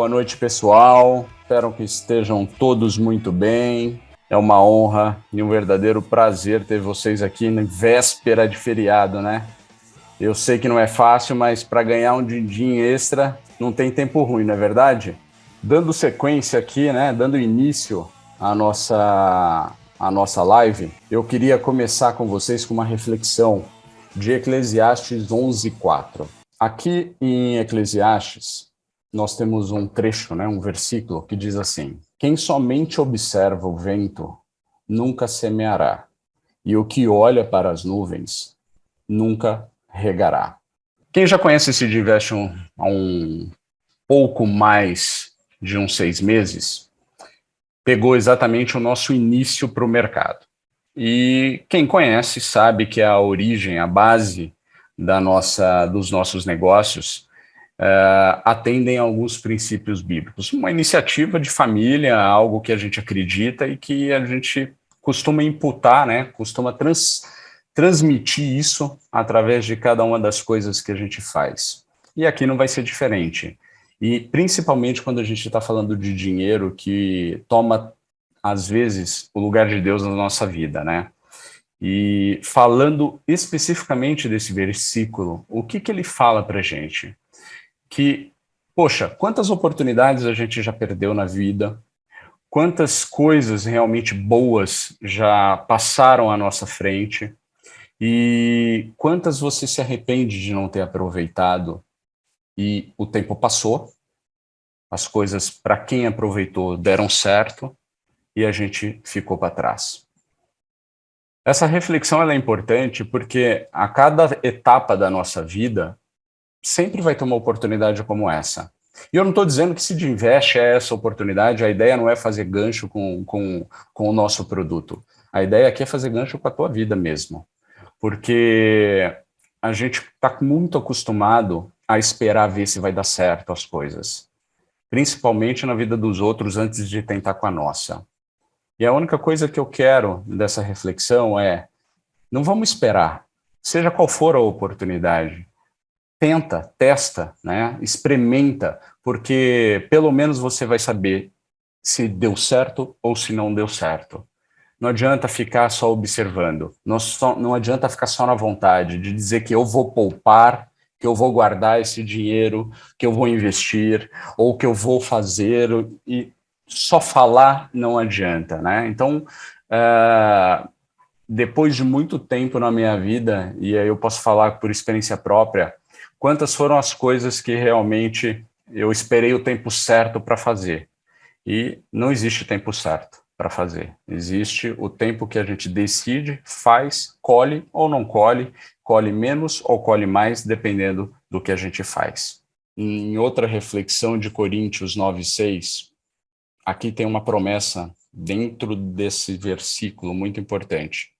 Boa noite, pessoal. Espero que estejam todos muito bem. É uma honra e um verdadeiro prazer ter vocês aqui na véspera de feriado, né? Eu sei que não é fácil, mas para ganhar um din-din extra não tem tempo ruim, não é verdade? Dando sequência aqui, né? Dando início à nossa live, eu queria começar com vocês com uma reflexão de Eclesiastes 11:4. Aqui em Eclesiastes, nós temos um trecho, né, um versículo que diz assim: quem somente observa o vento nunca semeará, e o que olha para as nuvens nunca regará. Quem já conhece esse Divest há um pouco mais de uns 6 meses, pegou exatamente o nosso início para o mercado. E quem conhece sabe que a origem, a base dos nossos negócios atendem a alguns princípios bíblicos. Uma iniciativa de família, algo que a gente acredita e que a gente costuma imputar, né? Costuma transmitir isso através de cada uma das coisas que a gente faz. E aqui não vai ser diferente. E principalmente quando a gente está falando de dinheiro que toma, às vezes, o lugar de Deus na nossa vida, né? E falando especificamente desse versículo, o que ele fala para a gente? Que, poxa, quantas oportunidades a gente já perdeu na vida, quantas coisas realmente boas já passaram à nossa frente, e quantas você se arrepende de não ter aproveitado, e o tempo passou, as coisas para quem aproveitou deram certo, e a gente ficou para trás. Essa reflexão ela é importante porque a cada etapa da nossa vida, sempre vai ter uma oportunidade como essa. E eu não estou dizendo que se investe é essa oportunidade, a ideia não é fazer gancho com o nosso produto. A ideia aqui é fazer gancho com a tua vida mesmo. Porque a gente está muito acostumado a esperar ver se vai dar certo as coisas. Principalmente na vida dos outros antes de tentar com a nossa. E a única coisa que eu quero dessa reflexão é, não vamos esperar, seja qual for a oportunidade. Tenta, testa, né? Experimenta, porque pelo menos você vai saber se deu certo ou se não deu certo. Não adianta ficar só observando, não adianta ficar só na vontade de dizer que eu vou poupar, que eu vou guardar esse dinheiro, que eu vou investir, ou que eu vou fazer, e só falar não adianta, né? Então, depois de muito tempo na minha vida, e aí eu posso falar por experiência própria, quantas foram as coisas que realmente eu esperei o tempo certo para fazer. E não existe tempo certo para fazer. Existe o tempo que a gente decide, faz, colhe ou não colhe, colhe menos ou colhe mais, dependendo do que a gente faz. Em outra reflexão de Coríntios 9:6, aqui tem uma promessa dentro desse versículo muito importante.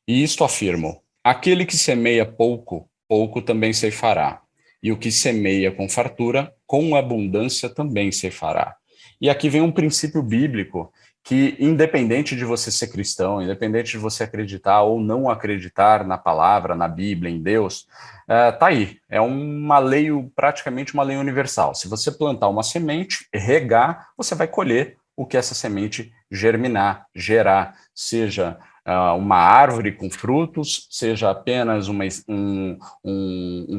E isto afirmo: aquele que semeia pouco, pouco também ceifará. E o que semeia com fartura, com abundância também ceifará. E aqui vem um princípio bíblico que, independente de você ser cristão, independente de você acreditar ou não acreditar na palavra, na Bíblia, em Deus, tá aí. É uma lei, praticamente uma lei universal. Se você plantar uma semente, regar, você vai colher o que essa semente germinar, gerar, seja uma árvore com frutos, seja apenas um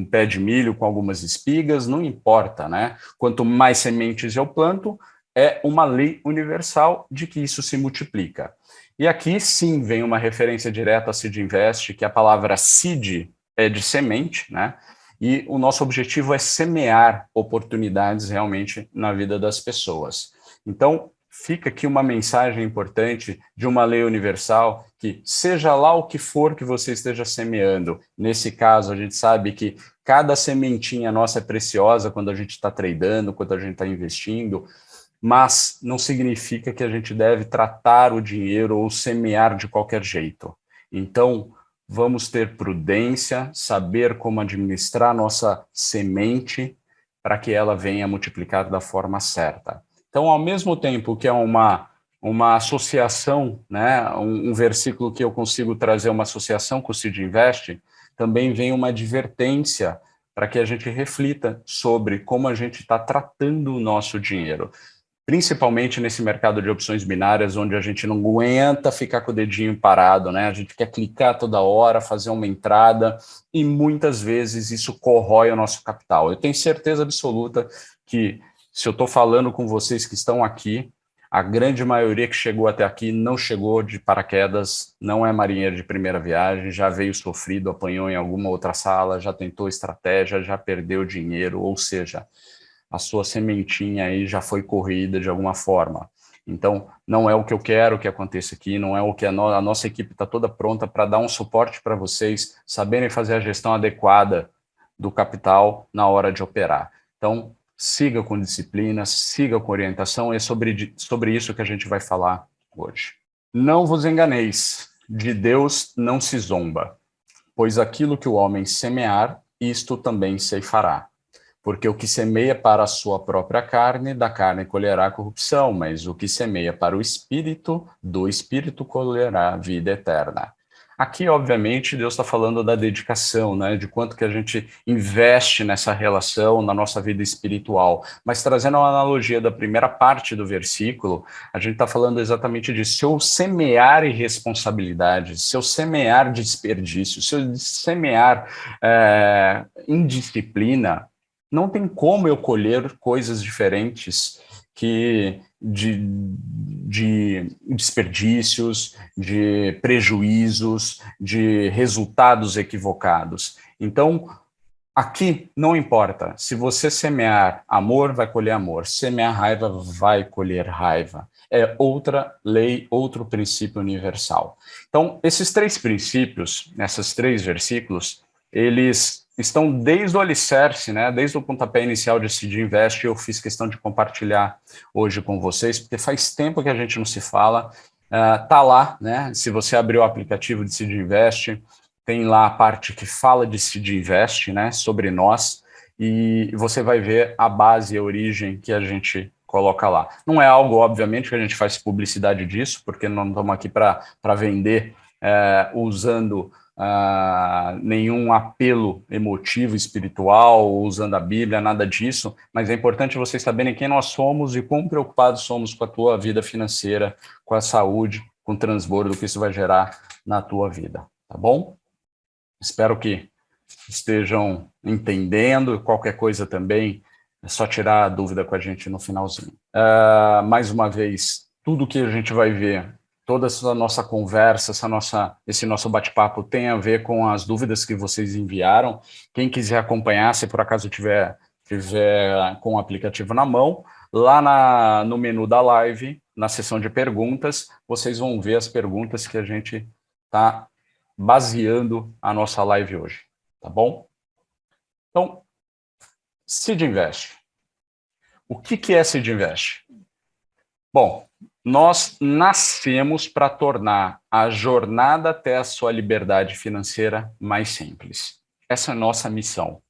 pé de milho com algumas espigas, não importa, né? Quanto mais sementes eu planto, é uma lei universal de que isso se multiplica. E aqui sim vem uma referência direta a Seed Invest, que a palavra seed é de semente, né? E o nosso objetivo é semear oportunidades realmente na vida das pessoas. Então, fica aqui uma mensagem importante de uma lei universal que, seja lá o que for que você esteja semeando, nesse caso a gente sabe que cada sementinha nossa é preciosa quando a gente está tradando, quando a gente está investindo, mas não significa que a gente deve tratar o dinheiro ou semear de qualquer jeito. Então, vamos ter prudência, saber como administrar nossa semente para que ela venha multiplicar da forma certa. Então, ao mesmo tempo que é uma associação, né, um versículo que eu consigo trazer uma associação com o Seed Invest, também vem uma advertência para que a gente reflita sobre como a gente está tratando o nosso dinheiro. Principalmente nesse mercado de opções binárias, onde a gente não aguenta ficar com o dedinho parado, né? A gente quer clicar toda hora, fazer uma entrada, e muitas vezes isso corrói o nosso capital. Eu tenho certeza absoluta que, se eu estou falando com vocês que estão aqui, a grande maioria que chegou até aqui não chegou de paraquedas, não é marinheiro de primeira viagem, já veio sofrido, apanhou em alguma outra sala, já tentou estratégia, já perdeu dinheiro, ou seja, a sua sementinha aí já foi corrida de alguma forma. Então, não é o que eu quero que aconteça aqui, não é o que a nossa equipe está toda pronta para dar um suporte para vocês saberem fazer a gestão adequada do capital na hora de operar. Então, siga com disciplina, siga com orientação, e é sobre isso que a gente vai falar hoje. Não vos enganeis, de Deus não se zomba, pois aquilo que o homem semear, isto também ceifará. Porque o que semeia para a sua própria carne, da carne colherá corrupção, mas o que semeia para o espírito, do espírito colherá vida eterna. Aqui, obviamente, Deus está falando da dedicação, né? De quanto que a gente investe nessa relação, na nossa vida espiritual. Mas trazendo uma analogia da primeira parte do versículo, a gente está falando exatamente disso. Se eu semear irresponsabilidade, se eu semear desperdício, se eu semear indisciplina, não tem como eu colher coisas diferentes que de desperdícios, de prejuízos, de resultados equivocados. Então, aqui não importa. Se você semear amor, vai colher amor. Semear raiva, vai colher raiva. É outra lei, outro princípio universal. Então, esses três princípios, nesses três versículos, eles estão desde o alicerce, né, desde o pontapé inicial de Seed Invest. Eu fiz questão de compartilhar hoje com vocês, porque faz tempo que a gente não se fala. Tá lá, né? Se você abrir o aplicativo de Seed Invest, tem lá a parte que fala de Seed Invest, né, sobre nós, e você vai ver a base e a origem que a gente coloca lá. Não é algo, obviamente, que a gente faz publicidade disso, porque não estamos aqui para vender usando nenhum apelo emotivo, espiritual, usando a Bíblia, nada disso, mas é importante vocês saberem quem nós somos e quão preocupados somos com a tua vida financeira, com a saúde, com o transbordo que isso vai gerar na tua vida, tá bom? Espero que estejam entendendo. Qualquer coisa também, é só tirar a dúvida com a gente no finalzinho. Mais uma vez, tudo que a gente vai ver, toda essa nossa conversa, esse nosso bate-papo tem a ver com as dúvidas que vocês enviaram. Quem quiser acompanhar, se por acaso tiver com o aplicativo na mão, lá no menu da live, na seção de perguntas, vocês vão ver as perguntas que a gente está baseando a nossa live hoje, tá bom? Então, Seed Invest. O que é Seed Invest? Bom, nós nascemos para tornar a jornada até a sua liberdade financeira mais simples. Essa é a nossa missão.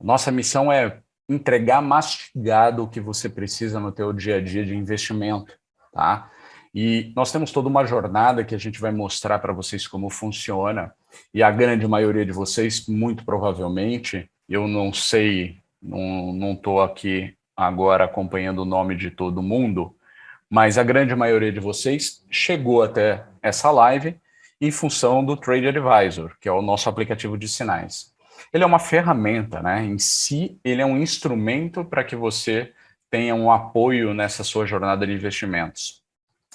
Nossa missão é entregar mastigado o que você precisa no teu dia a dia de investimento, tá? E nós temos toda uma jornada que a gente vai mostrar para vocês como funciona, e a grande maioria de vocês, muito provavelmente, eu não sei, não estou aqui agora acompanhando o nome de todo mundo, mas a grande maioria de vocês chegou até essa live em função do Trade Advisor, que é o nosso aplicativo de sinais. Ele é uma ferramenta, né? Em si, ele é um instrumento para que você tenha um apoio nessa sua jornada de investimentos.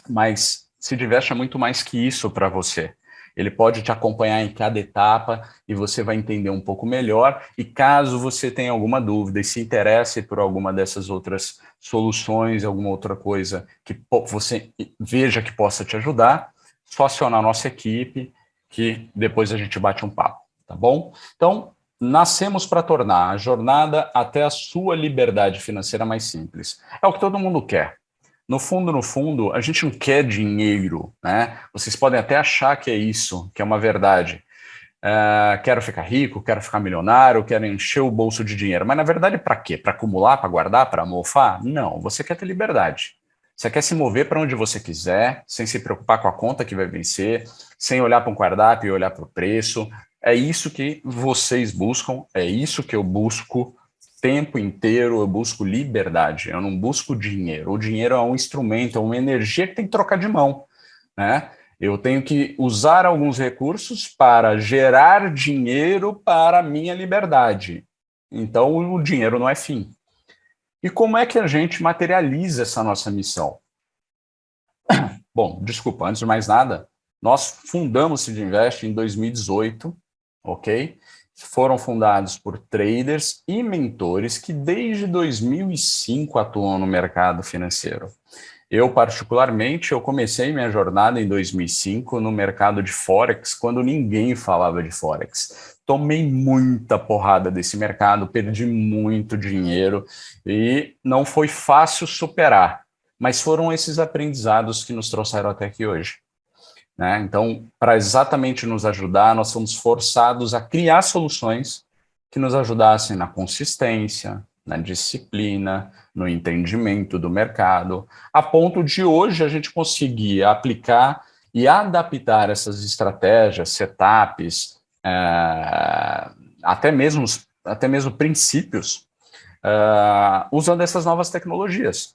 Mas Seed Invest é muito mais que isso para você. Ele pode te acompanhar em cada etapa e você vai entender um pouco melhor. E caso você tenha alguma dúvida e se interesse por alguma dessas outras soluções, alguma outra coisa que você veja que possa te ajudar, só acionar a nossa equipe, que depois a gente bate um papo, tá bom? Então, nascemos para tornar a jornada até a sua liberdade financeira mais simples. É o que todo mundo quer. No fundo, a gente não quer dinheiro, né? Vocês podem até achar que é isso, que é uma verdade. Quero ficar rico, quero ficar milionário, quero encher o bolso de dinheiro. Mas, na verdade, para quê? Para acumular, para guardar, para mofar? Não, você quer ter liberdade. Você quer se mover para onde você quiser, sem se preocupar com a conta que vai vencer, sem olhar para um cardápio e olhar para o preço, É isso que vocês buscam, é isso que eu busco o tempo inteiro, eu busco liberdade, eu não busco dinheiro. O dinheiro é um instrumento, é uma energia que tem que trocar de mão, né? Eu tenho que usar alguns recursos para gerar dinheiro para a minha liberdade. Então, o dinheiro não é fim. E como é que a gente materializa essa nossa missão? Bom, desculpa, antes de mais nada, nós fundamos o Seed Invest em 2018, ok? Foram fundados por traders e mentores que desde 2005 atuam no mercado financeiro. Eu, particularmente, eu comecei minha jornada em 2005 no mercado de Forex, quando ninguém falava de Forex. Tomei muita porrada desse mercado, perdi muito dinheiro e não foi fácil superar, mas foram esses aprendizados que nos trouxeram até aqui hoje, né? Então, para exatamente nos ajudar, nós fomos forçados a criar soluções que nos ajudassem na consistência, na disciplina, no entendimento do mercado, a ponto de hoje a gente conseguir aplicar e adaptar essas estratégias, setups, até mesmo princípios, usando essas novas tecnologias.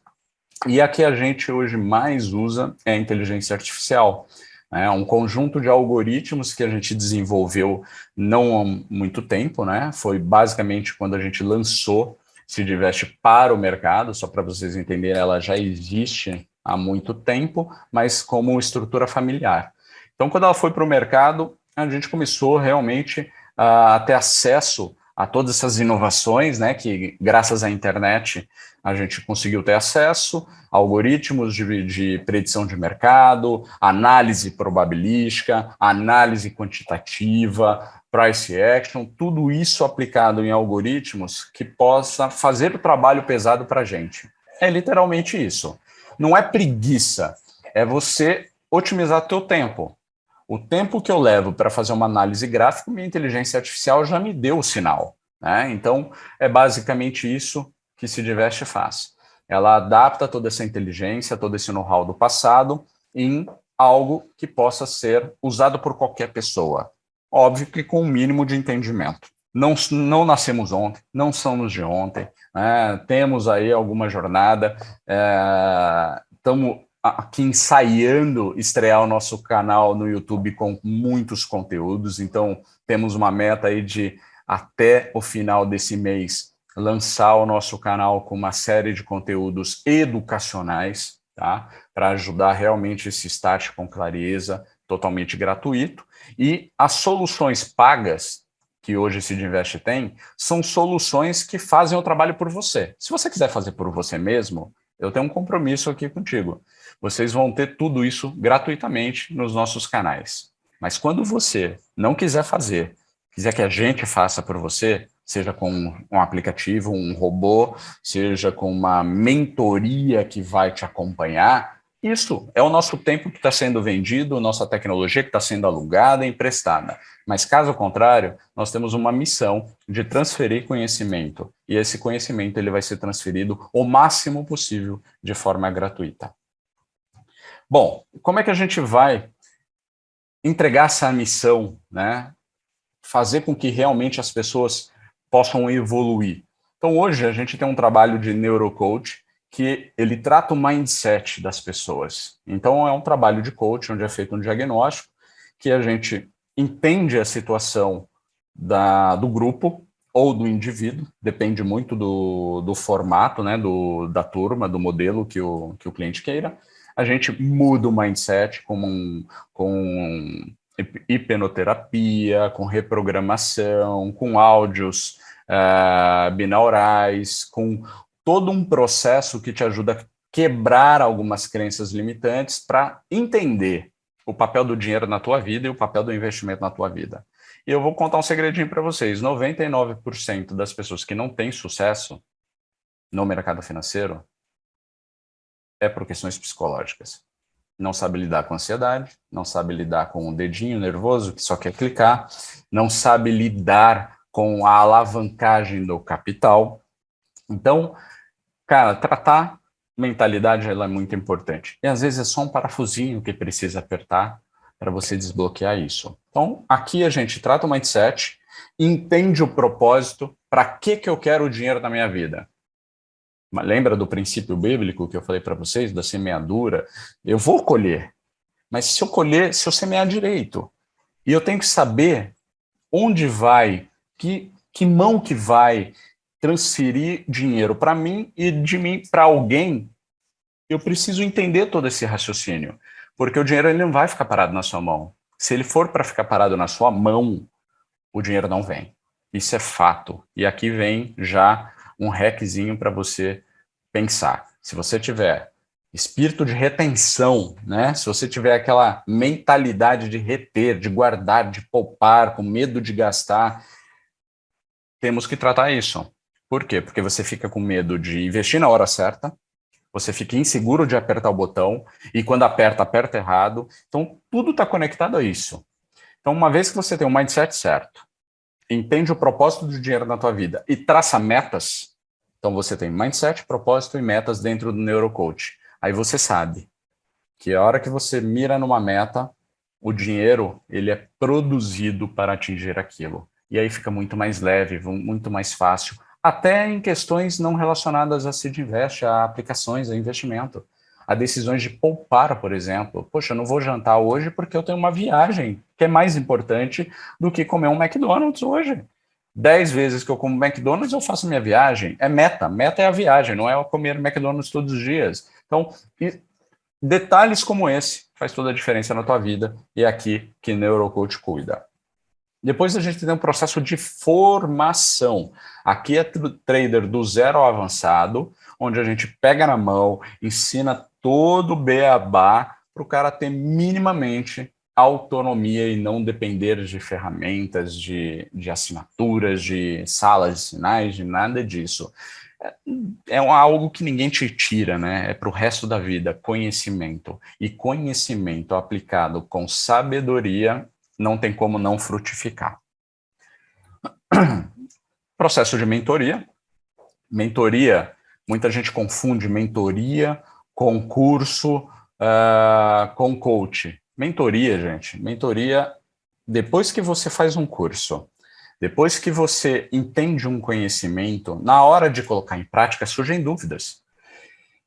E a que a gente hoje mais usa é a inteligência artificial. É um conjunto de algoritmos que a gente desenvolveu não há muito tempo, né? Foi basicamente quando a gente lançou Seedinvest para o mercado, só para vocês entenderem, ela já existe há muito tempo, mas como estrutura familiar. Então, quando ela foi para o mercado, a gente começou realmente a ter acesso a todas essas inovações, né, que graças à internet a gente conseguiu ter acesso, algoritmos de predição de mercado, análise probabilística, análise quantitativa, price action, tudo isso aplicado em algoritmos que possa fazer o trabalho pesado para a gente. É literalmente isso. Não é preguiça, é você otimizar teu tempo. O tempo que eu levo para fazer uma análise gráfica, minha inteligência artificial já me deu o sinal, né? Então, é basicamente isso que Seedinvest faz. Ela adapta toda essa inteligência, todo esse know-how do passado em algo que possa ser usado por qualquer pessoa. Óbvio que com um mínimo de entendimento. Não nascemos ontem, não somos de ontem, né? Temos aí alguma jornada, estamos aqui ensaiando estrear o nosso canal no YouTube com muitos conteúdos, então temos uma meta aí de até o final desse mês lançar o nosso canal com uma série de conteúdos educacionais, tá? Para ajudar realmente esse start com clareza, totalmente gratuito. E as soluções pagas que hoje esse Seedinvest tem são soluções que fazem o trabalho por você. Se você quiser fazer por você mesmo, eu tenho um compromisso aqui contigo. Vocês vão ter tudo isso gratuitamente nos nossos canais. Mas quando você não quiser fazer, quiser que a gente faça por você, seja com um aplicativo, um robô, seja com uma mentoria que vai te acompanhar, isso é o nosso tempo que está sendo vendido, nossa tecnologia que está sendo alugada e emprestada. Mas, caso contrário, nós temos uma missão de transferir conhecimento. E esse conhecimento ele vai ser transferido o máximo possível de forma gratuita. Bom, como é que a gente vai entregar essa missão, né? Fazer com que realmente as pessoas possam evoluir. Então, hoje a gente tem um trabalho de neurocoach que ele trata o mindset das pessoas. Então, é um trabalho de coach onde é feito um diagnóstico que a gente entende a situação do grupo ou do indivíduo, depende muito do formato, né, da turma, do modelo que o cliente queira. A gente muda o mindset com hipnoterapia, com reprogramação, com áudios binaurais, com todo um processo que te ajuda a quebrar algumas crenças limitantes para entender o papel do dinheiro na tua vida e o papel do investimento na tua vida. E eu vou contar um segredinho para vocês. 99% das pessoas que não têm sucesso no mercado financeiro é por questões psicológicas. Não sabe lidar com ansiedade, não sabe lidar com o dedinho nervoso que só quer clicar, não sabe lidar com a alavancagem do capital. Então, cara, tratar mentalidade ela é muito importante. E às vezes é só um parafusinho que precisa apertar para você desbloquear isso. Então, aqui a gente trata o mindset, entende o propósito, para que eu quero o dinheiro na minha vida. Lembra do princípio bíblico que eu falei para vocês, da semeadura? Eu vou colher, mas se eu colher, se eu semear direito, e eu tenho que saber onde vai, que mão que vai transferir dinheiro para mim e de mim para alguém, eu preciso entender todo esse raciocínio, porque o dinheiro ele não vai ficar parado na sua mão. Se ele for para ficar parado na sua mão, o dinheiro não vem. Isso é fato. E aqui vem já um hackzinho para você pensar. Se você tiver espírito de retenção, né? Se você tiver aquela mentalidade de reter, de guardar, de poupar, com medo de gastar, temos que tratar isso. Por quê? Porque você fica com medo de investir na hora certa, você fica inseguro de apertar o botão, e quando aperta, aperta errado. Então, tudo está conectado a isso. Então, uma vez que você tem o mindset certo, entende o propósito do dinheiro na tua vida e traça metas, então você tem mindset, propósito e metas dentro do neurocoach. Aí você sabe que a hora que você mira numa meta, o dinheiro ele é produzido para atingir aquilo. E aí fica muito mais leve, muito mais fácil, até em questões não relacionadas a Seed Invest, a aplicações, a investimento, a decisões de poupar, por exemplo. Poxa, eu não vou jantar hoje porque eu tenho uma viagem, que é mais importante do que comer um McDonald's hoje. 10 vezes que eu como McDonald's, eu faço minha viagem. É meta. Meta é a viagem, não é eu comer McDonald's todos os dias. Então, detalhes como esse faz toda a diferença na tua vida, e é aqui que Neurocoach cuida. Depois a gente tem um processo de formação. Aqui é trader do zero ao avançado, onde a gente pega na mão, ensina todo o beabá para o cara ter minimamente autonomia e não depender de ferramentas, de assinaturas, de salas de sinais, de nada disso. É algo que ninguém te tira, né? É para o resto da vida, conhecimento. E conhecimento aplicado com sabedoria não tem como não frutificar. Processo de mentoria. Mentoria, muita gente confunde mentoria com curso, com coach. Mentoria, gente, mentoria, depois que você faz um curso, depois que você entende um conhecimento, na hora de colocar em prática surgem dúvidas.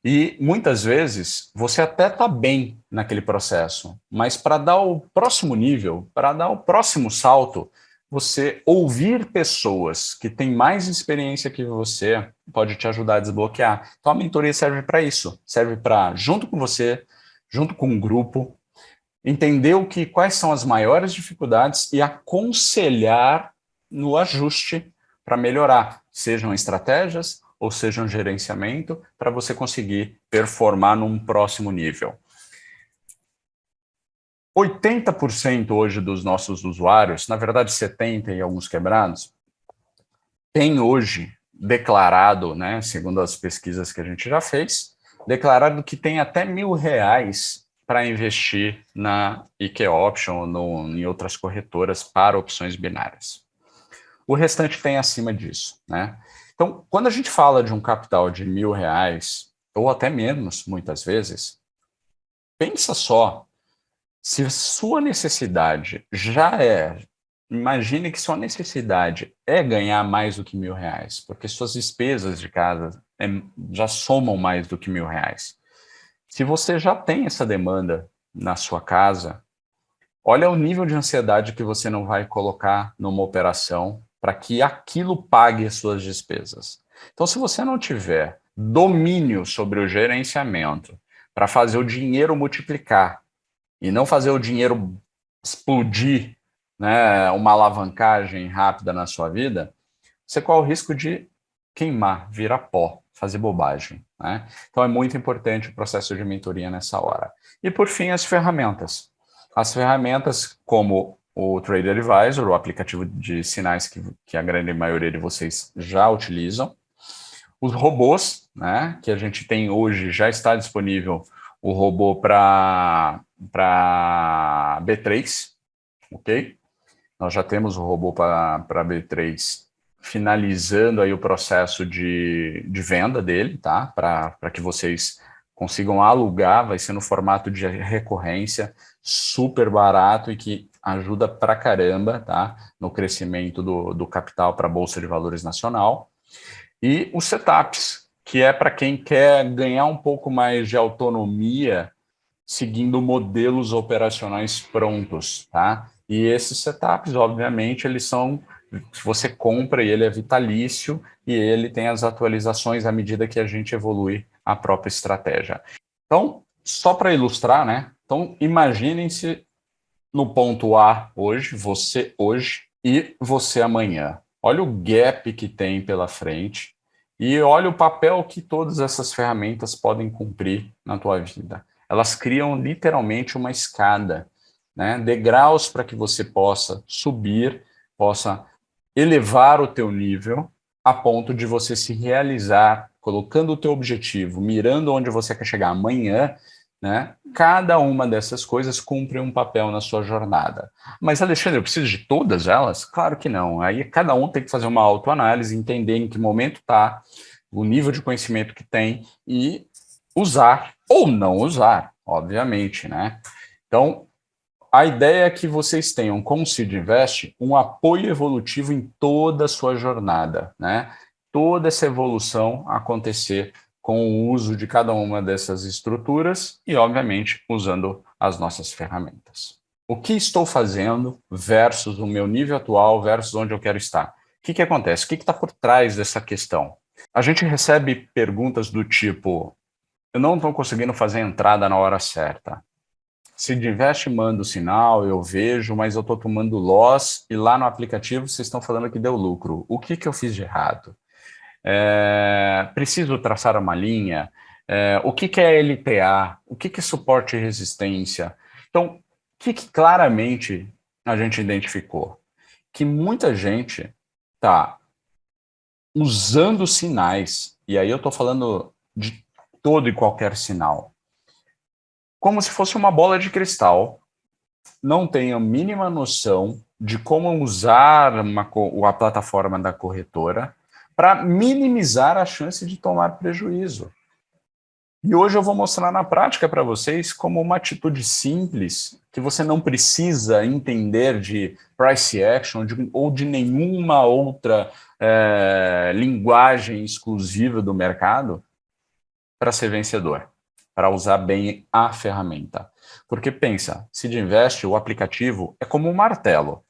E muitas vezes você até está bem naquele processo, mas para dar o próximo nível, para dar o próximo salto, você ouvir pessoas que têm mais experiência que você pode te ajudar a desbloquear. Então a mentoria serve para isso, serve para, junto com você, junto com um grupo, entender quais são as maiores dificuldades e aconselhar no ajuste para melhorar, sejam estratégias ou seja um gerenciamento, para você conseguir performar num próximo nível. 80% hoje dos nossos usuários, na verdade 70% e alguns quebrados, tem hoje declarado, né, segundo as pesquisas que a gente já fez, declarado que tem até R$ 1.000 para investir na IQ Option ou em outras corretoras para opções binárias. O restante tem acima disso, né? Então, quando a gente fala de um capital de R$ 1.000, ou até menos, muitas vezes, pensa só, se sua necessidade imagine que sua necessidade é ganhar mais do que R$ 1.000, porque suas despesas de casa já somam mais do que R$ 1.000. Se você já tem essa demanda na sua casa, olha o nível de ansiedade que você não vai colocar numa operação para que aquilo pague as suas despesas. Então, se você não tiver domínio sobre o gerenciamento para fazer o dinheiro multiplicar e não fazer o dinheiro explodir, né, uma alavancagem rápida na sua vida, você corre o risco de queimar, virar pó, fazer bobagem, né? Então, é muito importante o processo de mentoria nessa hora. E, por fim, as ferramentas. As ferramentas como o Trader Advisor, o aplicativo de sinais que a grande maioria de vocês já utilizam. Os robôs, né, que a gente tem hoje, já está disponível o robô para B3, ok? Nós já temos o robô para B3 finalizando aí o processo de venda dele, tá? Para que vocês consigam alugar, vai ser no formato de recorrência, super barato e que ajuda pra caramba, tá? No crescimento do capital para a Bolsa de Valores Nacional. E os setups, que é para quem quer ganhar um pouco mais de autonomia seguindo modelos operacionais prontos, tá? E esses setups, obviamente, eles são, você compra e ele é vitalício e ele tem as atualizações à medida que a gente evolui a própria estratégia. Então, só para ilustrar, né? Então, imaginem-se no ponto A hoje, e você amanhã. Olha o gap que tem pela frente e olha o papel que todas essas ferramentas podem cumprir na tua vida. Elas criam literalmente uma escada, né? Degraus para que você possa subir, possa elevar o teu nível a ponto de você se realizar, colocando o teu objetivo, mirando onde você quer chegar amanhã, né? Cada uma dessas coisas cumpre um papel na sua jornada. Mas, Alexandre, eu preciso de todas elas? Claro que não. Aí cada um tem que fazer uma autoanálise, entender em que momento está, o nível de conhecimento que tem e usar ou não usar, obviamente, né? Então, a ideia é que vocês tenham, como Seed Invest, um apoio evolutivo em toda a sua jornada, né? Toda essa evolução acontecer com o uso de cada uma dessas estruturas e, obviamente, usando as nossas ferramentas. O que estou fazendo versus o meu nível atual versus onde eu quero estar? O que acontece? O que está por trás dessa questão? A gente recebe perguntas do tipo: eu não estou conseguindo fazer a entrada na hora certa. Se Divest manda o sinal, eu vejo, mas eu estou tomando loss e lá no aplicativo vocês estão falando que deu lucro. O que eu fiz de errado? Preciso traçar uma linha? O que é LTA? O que é suporte e resistência? Então, o que claramente a gente identificou? Que muita gente está usando sinais, e aí eu estou falando de todo e qualquer sinal, como se fosse uma bola de cristal, não tem a mínima noção de como usar a plataforma da corretora para minimizar a chance de tomar prejuízo. E hoje eu vou mostrar na prática para vocês como uma atitude simples, que você não precisa entender de price action ou de nenhuma outra linguagem exclusiva do mercado para ser vencedor, para usar bem a ferramenta. Porque pensa, Seed Invest, o aplicativo, é como um martelo.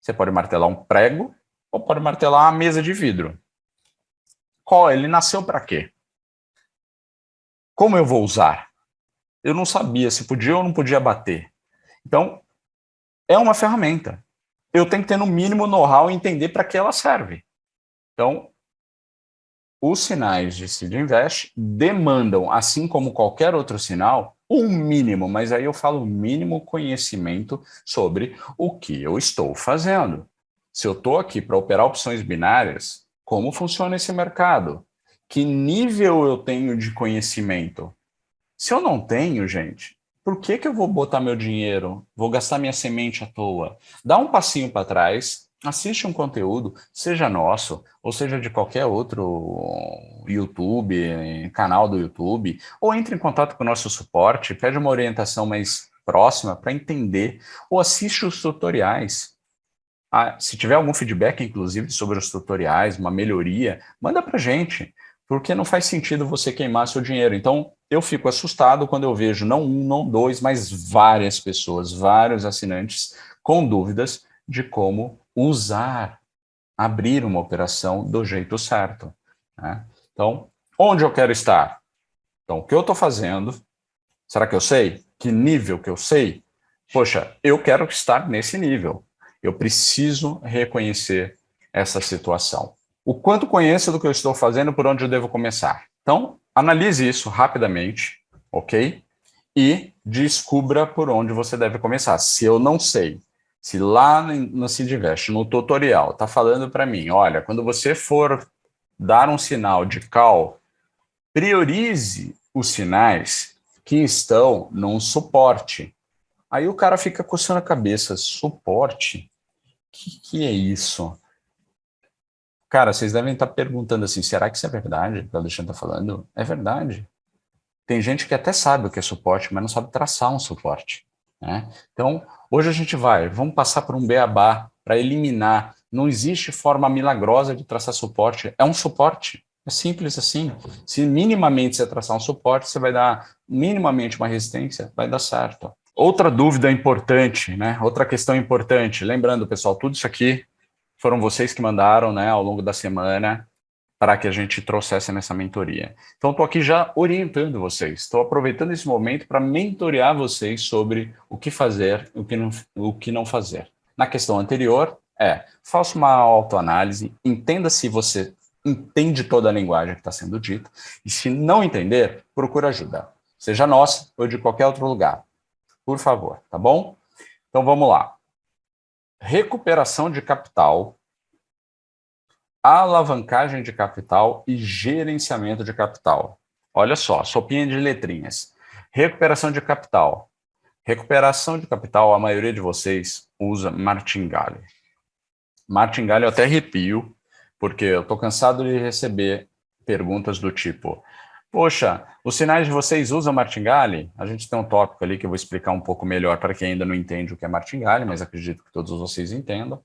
Você pode martelar um prego ou pode martelar uma mesa de vidro. Ele nasceu para quê? Como eu vou usar? Eu não sabia se podia ou não podia bater. Então, é uma ferramenta. Eu tenho que ter no mínimo know-how e entender para que ela serve. Então, os sinais de Seed Invest demandam, assim como qualquer outro sinal, um mínimo, mas aí eu falo mínimo conhecimento sobre o que eu estou fazendo. Se eu estou aqui para operar opções binárias, como funciona esse mercado? Que nível eu tenho de conhecimento? Se eu não tenho, gente, por que eu vou botar meu dinheiro? Vou gastar minha semente à toa? Dá um passinho para trás, assiste um conteúdo, seja nosso, ou seja de qualquer outro YouTube, canal do YouTube, ou entre em contato com o nosso suporte, pede uma orientação mais próxima para entender, ou assiste os tutoriais. Se tiver algum feedback, inclusive, sobre os tutoriais, uma melhoria, manda para a gente, porque não faz sentido você queimar seu dinheiro. Então, eu fico assustado quando eu vejo não um, não dois, mas várias pessoas, vários assinantes com dúvidas de como usar, abrir uma operação do jeito certo, né? Então, onde eu quero estar? Então, o que eu estou fazendo? Será que eu sei? Que nível que eu sei? Poxa, eu quero estar nesse nível. Eu preciso reconhecer essa situação. O quanto conheço do que eu estou fazendo, por onde eu devo começar? Então, analise isso rapidamente, ok? E descubra por onde você deve começar. Se eu não sei, se lá no Seed Invest, no tutorial, está falando para mim, olha, quando você for dar um sinal de call, priorize os sinais que estão num suporte. Aí o cara fica coçando a cabeça, suporte? Que é isso? Cara, vocês devem estar perguntando assim, será que isso é verdade? O que o Alexandre está falando? É verdade. Tem gente que até sabe o que é suporte, mas não sabe traçar um suporte. né? Então, hoje a gente vamos passar por um beabá para eliminar. Não existe forma milagrosa de traçar suporte, é um suporte. É simples assim. Se minimamente você traçar um suporte, você vai dar minimamente uma resistência, vai dar certo. Outra dúvida importante, né? Outra questão importante. Lembrando, pessoal, tudo isso aqui foram vocês que mandaram, né, ao longo da semana para que a gente trouxesse nessa mentoria. Então, estou aqui já orientando vocês. Estou aproveitando esse momento para mentorear vocês sobre o que fazer e o que não fazer. Na questão anterior, faça uma autoanálise, entenda se você entende toda a linguagem que está sendo dita, e se não entender, procure ajuda. Seja nossa ou de qualquer outro lugar. Por favor, tá bom? Então, vamos lá. Recuperação de capital, alavancagem de capital e gerenciamento de capital. Olha só, sopinha de letrinhas. Recuperação de capital. Recuperação de capital, a maioria de vocês usa martingale. Martingale eu até arrepio, porque eu estou cansado de receber perguntas do tipo: poxa, os sinais de vocês usam martingale? A gente tem um tópico ali que eu vou explicar um pouco melhor para quem ainda não entende o que é martingale, mas acredito que todos vocês entendam.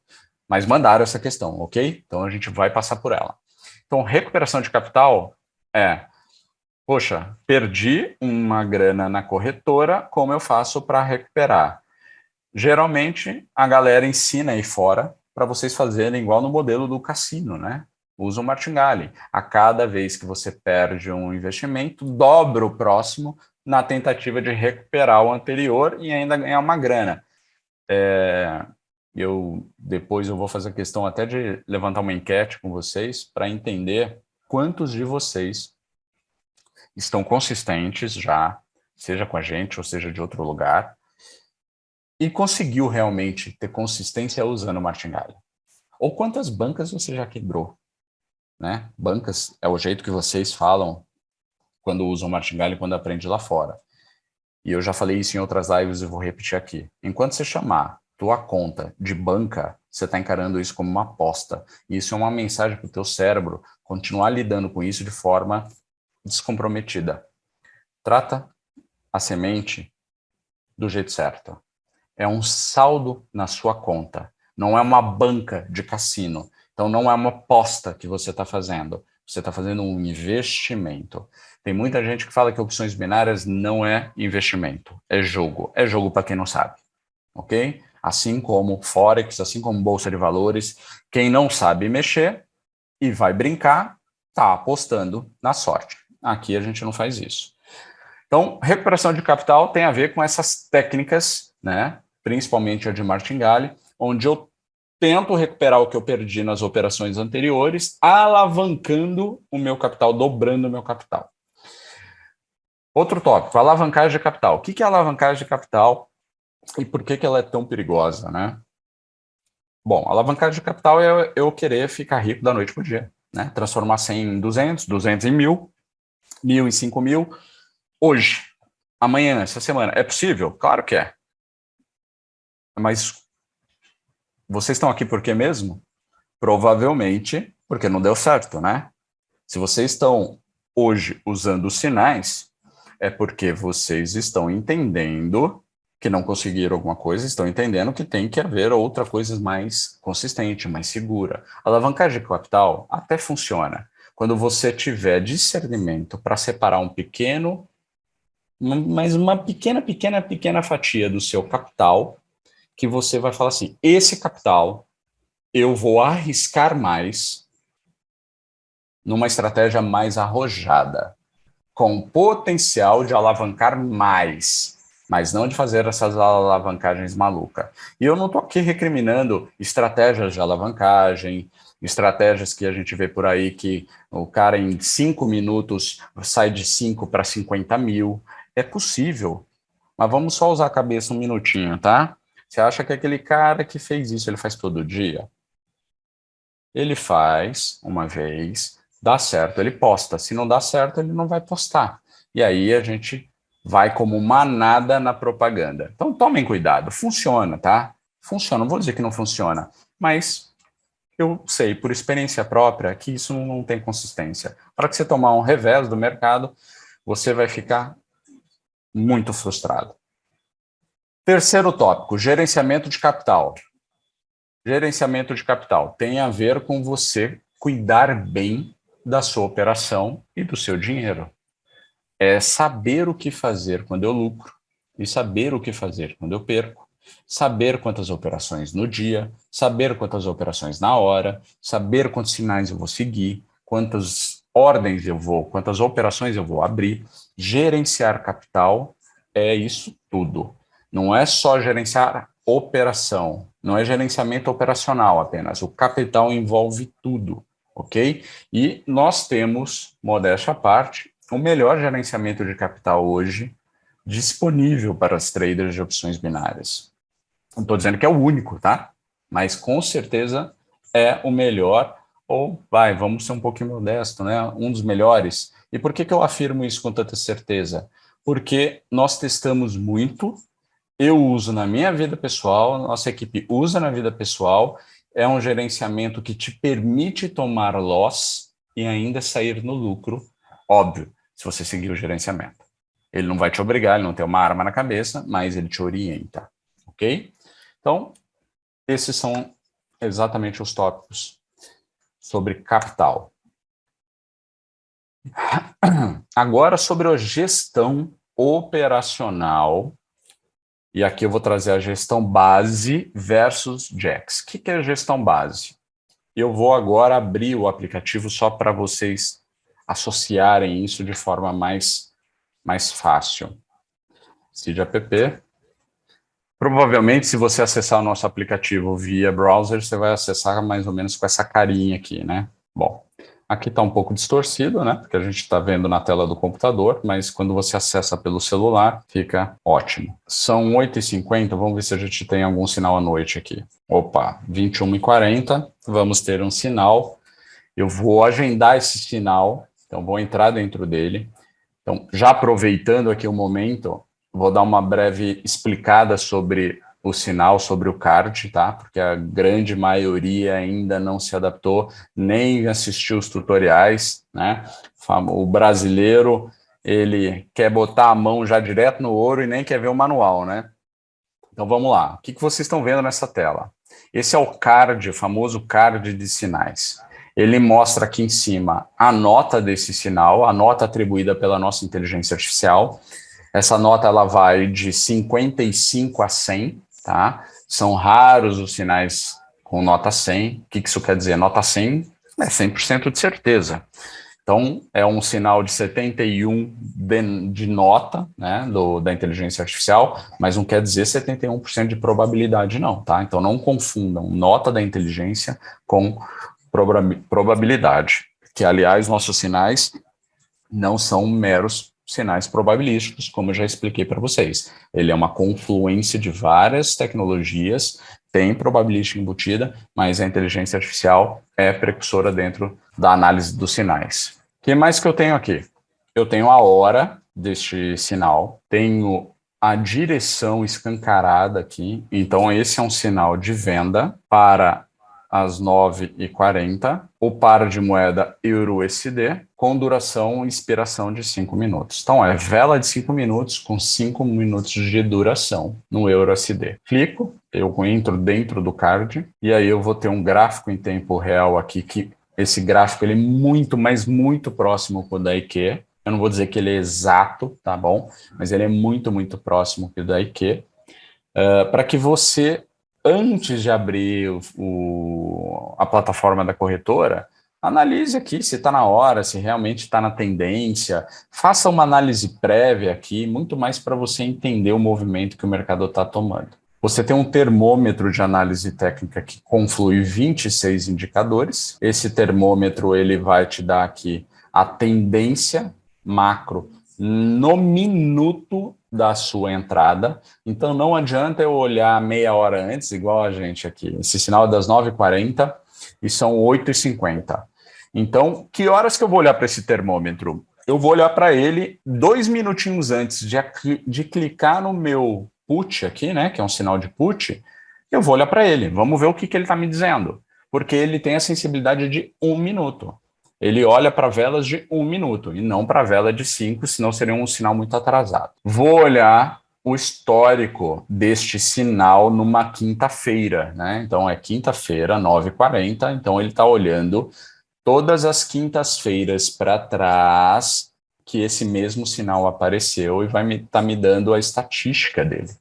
Mas mandaram essa questão, ok? Então a gente vai passar por ela. Então, recuperação de capital poxa, perdi uma grana na corretora, como eu faço para recuperar? Geralmente, a galera ensina aí fora para vocês fazerem igual no modelo do cassino, né? Usa o martingale. A cada vez que você perde um investimento, dobra o próximo na tentativa de recuperar o anterior e ainda ganhar uma grana. Depois eu vou fazer questão até de levantar uma enquete com vocês para entender quantos de vocês estão consistentes já, seja com a gente ou seja de outro lugar, e conseguiu realmente ter consistência usando o martingale. Ou quantas bancas você já quebrou, né? Bancas é o jeito que vocês falam quando usam martingale, quando aprende lá fora. E eu já falei isso em outras lives e vou repetir aqui. Enquanto você chamar tua conta de banca, você está encarando isso como uma aposta. E isso é uma mensagem para o teu cérebro continuar lidando com isso de forma descomprometida. Trata a semente do jeito certo. É um saldo na sua conta. Não é uma banca de cassino. Então, não é uma aposta que você está fazendo. Você está fazendo um investimento. Tem muita gente que fala que opções binárias não é investimento. É jogo. É jogo para quem não sabe. Ok? Assim como Forex, assim como Bolsa de Valores. Quem não sabe mexer e vai brincar, está apostando na sorte. Aqui a gente não faz isso. Então, recuperação de capital tem a ver com essas técnicas, né? Principalmente a de martingale, onde eu tento recuperar o que eu perdi nas operações anteriores, alavancando o meu capital, dobrando o meu capital. Outro tópico, alavancagem de capital. O que é alavancagem de capital e por que ela é tão perigosa, né? Bom, alavancagem de capital é eu querer ficar rico da noite para o dia, né? Transformar 100 em 200, 200 em 1.000, 1.000 em 5.000, hoje, amanhã, essa semana. É possível? Claro que é. Mas vocês estão aqui por quê mesmo? Provavelmente porque não deu certo, né? Se vocês estão hoje usando os sinais, é porque vocês estão entendendo que não conseguiram alguma coisa, estão entendendo que tem que haver outra coisa mais consistente, mais segura. A alavancagem de capital até funciona quando você tiver discernimento para separar um pequeno, mas uma pequena fatia do seu capital, que você vai falar assim, esse capital eu vou arriscar mais numa estratégia mais arrojada, com potencial de alavancar mais, mas não de fazer essas alavancagens malucas. E eu não estou aqui recriminando estratégias de alavancagem, estratégias que a gente vê por aí que o cara em 5 minutos sai de 5 para 50 mil. É possível, mas vamos só usar a cabeça um minutinho, tá? Você acha que aquele cara que fez isso, ele faz todo dia? Ele faz uma vez, dá certo, ele posta. Se não dá certo, ele não vai postar. E aí a gente vai como manada na propaganda. Então tomem cuidado, funciona, tá? Funciona, não vou dizer que não funciona, mas eu sei por experiência própria que isso não tem consistência. Para que você tomar um revés do mercado, você vai ficar muito frustrado. Terceiro tópico, gerenciamento de capital. Gerenciamento de capital tem a ver com você cuidar bem da sua operação e do seu dinheiro. É saber o que fazer quando eu lucro e saber o que fazer quando eu perco. Saber quantas operações no dia, saber quantas operações na hora, saber quantos sinais eu vou seguir, quantas ordens eu vou, quantas operações eu vou abrir. Gerenciar capital é isso tudo. Não é só gerenciar operação, não é gerenciamento operacional apenas. O capital envolve tudo, ok? E nós temos, modéstia à parte, o melhor gerenciamento de capital hoje disponível para os traders de opções binárias. Não estou dizendo que é o único, tá? Mas com certeza é o melhor, ou vamos ser um pouquinho modesto, né? Um dos melhores. E por que eu afirmo isso com tanta certeza? Porque nós testamos muito, eu uso na minha vida pessoal, nossa equipe usa na vida pessoal, é um gerenciamento que te permite tomar loss e ainda sair no lucro, óbvio, se você seguir o gerenciamento. Ele não vai te obrigar, ele não tem uma arma na cabeça, mas ele te orienta, ok? Então, esses são exatamente os tópicos sobre capital. Agora, sobre a gestão operacional, e aqui eu vou trazer a gestão base versus JAX. O que é a gestão base? Eu vou agora abrir o aplicativo só para vocês associarem isso de forma mais fácil. Seed app. Provavelmente, se você acessar o nosso aplicativo via browser, você vai acessar mais ou menos com essa carinha aqui, né? Bom, aqui está um pouco distorcido, né? Porque a gente está vendo na tela do computador, mas quando você acessa pelo celular, fica ótimo. São 8h50, vamos ver se a gente tem algum sinal à noite aqui. Opa, 21h40, vamos ter um sinal. Eu vou agendar esse sinal, então vou entrar dentro dele. Então, já aproveitando aqui o momento, vou dar uma breve explicada sobre o sinal, sobre o card, tá? Porque a grande maioria ainda não se adaptou, nem assistiu os tutoriais, né? O brasileiro, ele quer botar a mão já direto no ouro e nem quer ver o manual, né? Então, vamos lá. O que vocês estão vendo nessa tela? Esse é o card, o famoso card de sinais. Ele mostra aqui em cima a nota desse sinal, a nota atribuída pela nossa inteligência artificial. Essa nota ela vai de 55 a 100, tá? São raros os sinais com nota 100. O que isso quer dizer? Nota 100 é 100% de certeza. Então, é um sinal de 71 de nota, né, da inteligência artificial, mas não quer dizer 71% de probabilidade, não, tá? Então, não confundam nota da inteligência com probabilidade, que, aliás, nossos sinais não são meros sinais probabilísticos, como eu já expliquei para vocês. Ele é uma confluência de várias tecnologias, tem probabilística embutida, mas a inteligência artificial é precursora dentro da análise dos sinais. O que mais que eu tenho aqui? Eu tenho a hora deste sinal, tenho a direção escancarada aqui, então esse é um sinal de venda para às 9h40, o par de moeda Euro-USD, com duração e expiração de 5 minutos. Então, é vela de 5 minutos com 5 minutos de duração no Euro-USD. Clico, eu entro dentro do card, e aí eu vou ter um gráfico em tempo real aqui, que esse gráfico ele é muito, mas muito próximo do da IQ. Eu não vou dizer que ele é exato, tá bom? Mas ele é muito, muito próximo do da IQ. Para que você, antes de abrir a plataforma da corretora, analise aqui se está na hora, se realmente está na tendência, faça uma análise prévia aqui, muito mais para você entender o movimento que o mercado está tomando. Você tem um termômetro de análise técnica que conflui 26 indicadores. Esse termômetro ele vai te dar aqui a tendência macro no minuto da sua entrada. Então, não adianta eu olhar meia hora antes, igual a gente aqui. Esse sinal é das 9h40 e são 8h50. Então, que horas que eu vou olhar para esse termômetro? Eu vou olhar para ele 2 minutinhos antes de clicar no meu put aqui, né, que é um sinal de put, eu vou olhar para ele. Vamos ver o que ele está me dizendo. Porque ele tem a sensibilidade de 1 minuto. Ele olha para velas de 1 minuto e não para vela de 5, senão seria um sinal muito atrasado. Vou olhar o histórico deste sinal numa quinta-feira, né? Então é quinta-feira, 9h40, então ele está olhando todas as quintas-feiras para trás que esse mesmo sinal apareceu e vai me dando a estatística dele.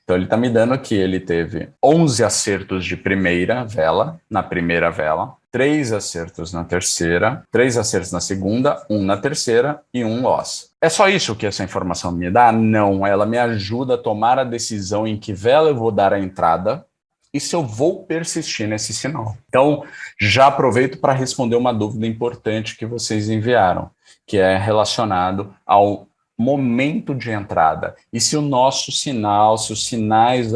Então ele está me dando que ele teve 11 acertos de primeira vela, na primeira vela, 3 acertos na terceira, 3 acertos na segunda, 1 na terceira e 1 loss. É só isso que essa informação me dá? Não, ela me ajuda a tomar a decisão em que vela eu vou dar a entrada e se eu vou persistir nesse sinal. Então, já aproveito para responder uma dúvida importante que vocês enviaram, que é relacionado ao momento de entrada. E se o nosso sinal, se os sinais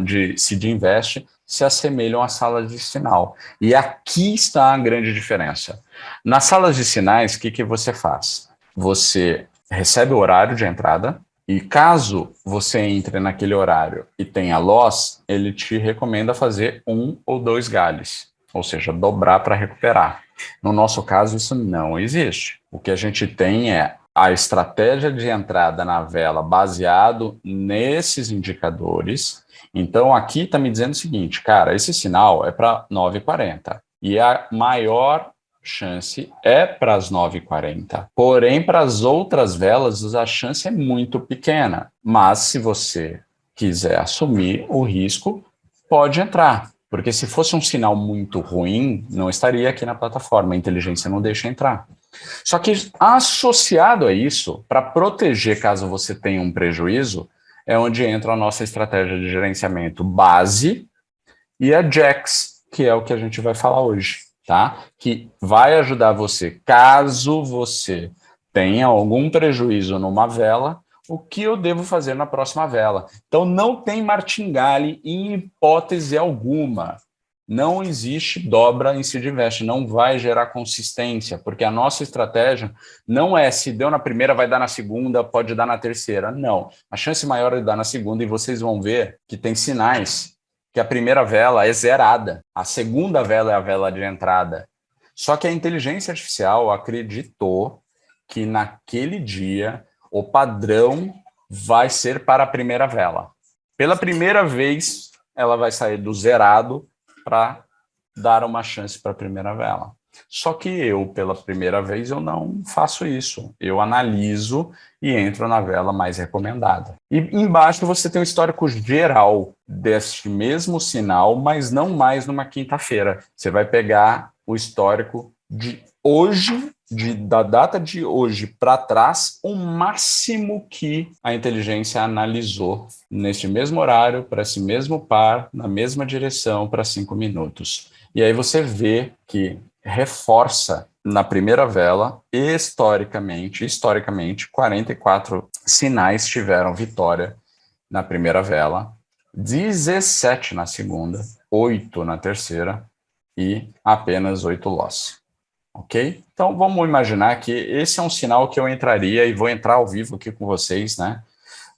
de Seed Invest se assemelham às salas de sinal. E aqui está a grande diferença. Nas salas de sinais, o que você faz? Você recebe o horário de entrada, e caso você entre naquele horário e tenha loss, ele te recomenda fazer 1 ou 2 galhos, ou seja, dobrar para recuperar. No nosso caso, isso não existe. O que a gente tem é a estratégia de entrada na vela baseado nesses indicadores. Então, aqui está me dizendo o seguinte, cara, esse sinal é para 9h40 e a maior chance é para as 9h40. Porém, para as outras velas, a chance é muito pequena. Mas, se você quiser assumir o risco, pode entrar. Porque se fosse um sinal muito ruim, não estaria aqui na plataforma. A inteligência não deixa entrar. Só que, associado a isso, para proteger caso você tenha um prejuízo, é onde entra a nossa estratégia de gerenciamento base e a JAX, que é o que a gente vai falar hoje. Tá? Que vai ajudar você, caso você tenha algum prejuízo numa vela, o que eu devo fazer na próxima vela. Então, não tem martingale em hipótese alguma. Não existe dobra em Seed Invest, não vai gerar consistência, porque a nossa estratégia não é se deu na primeira, vai dar na segunda, pode dar na terceira. Não. A chance maior é de dar na segunda e vocês vão ver que tem sinais que a primeira vela é zerada, a segunda vela é a vela de entrada. Só que a inteligência artificial acreditou que naquele dia o padrão vai ser para a primeira vela. Pela primeira vez, ela vai sair do zerado para dar uma chance para a primeira vela. Só que eu, pela primeira vez, eu não faço isso. Eu analiso e entro na vela mais recomendada. E embaixo você tem o histórico geral deste mesmo sinal, mas não mais numa quinta-feira. Você vai pegar o histórico de hoje, da data de hoje para trás, o máximo que a inteligência analisou neste mesmo horário, para esse mesmo par, na mesma direção, para 5 minutos. E aí você vê que reforça na primeira vela, historicamente, 44 sinais tiveram vitória na primeira vela, 17 na segunda, 8 na terceira e apenas 8 loss. Ok? Então vamos imaginar que esse é um sinal que eu entraria e vou entrar ao vivo aqui com vocês, né?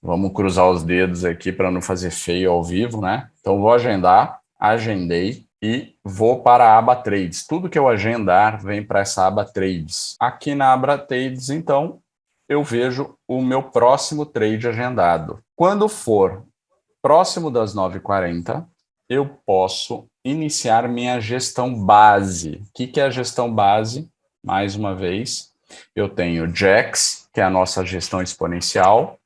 Vamos cruzar os dedos aqui para não fazer feio ao vivo, né? Então vou agendar, agendei e vou para a aba Trades. Tudo que eu agendar vem para essa aba Trades. Aqui na aba Trades, então, eu vejo o meu próximo trade agendado. Quando for próximo das 9h40, eu posso iniciar minha gestão base. O que é a gestão base? Mais uma vez, eu tenho JAX, que é a nossa gestão exponencial,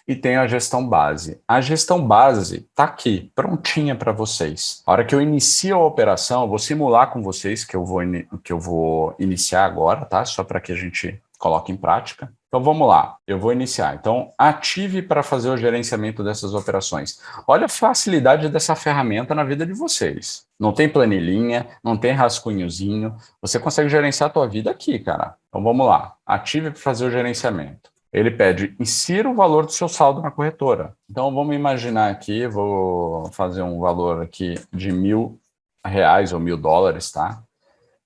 e tenho a gestão base. A gestão base está aqui, prontinha para vocês. A hora que eu inicio a operação, eu vou simular com vocês que eu vou iniciar agora, tá? Só para que a gente coloque em prática. Então vamos lá, eu vou iniciar. Então ative para fazer o gerenciamento dessas operações. Olha a facilidade dessa ferramenta na vida de vocês. Não tem planilhinha, não tem rascunhozinho, você consegue gerenciar a tua vida aqui, cara. Então vamos lá, ative para fazer o gerenciamento. Ele pede, insira o valor do seu saldo na corretora. Então vamos imaginar aqui, vou fazer um valor aqui de R$1.000 ou $1.000, tá?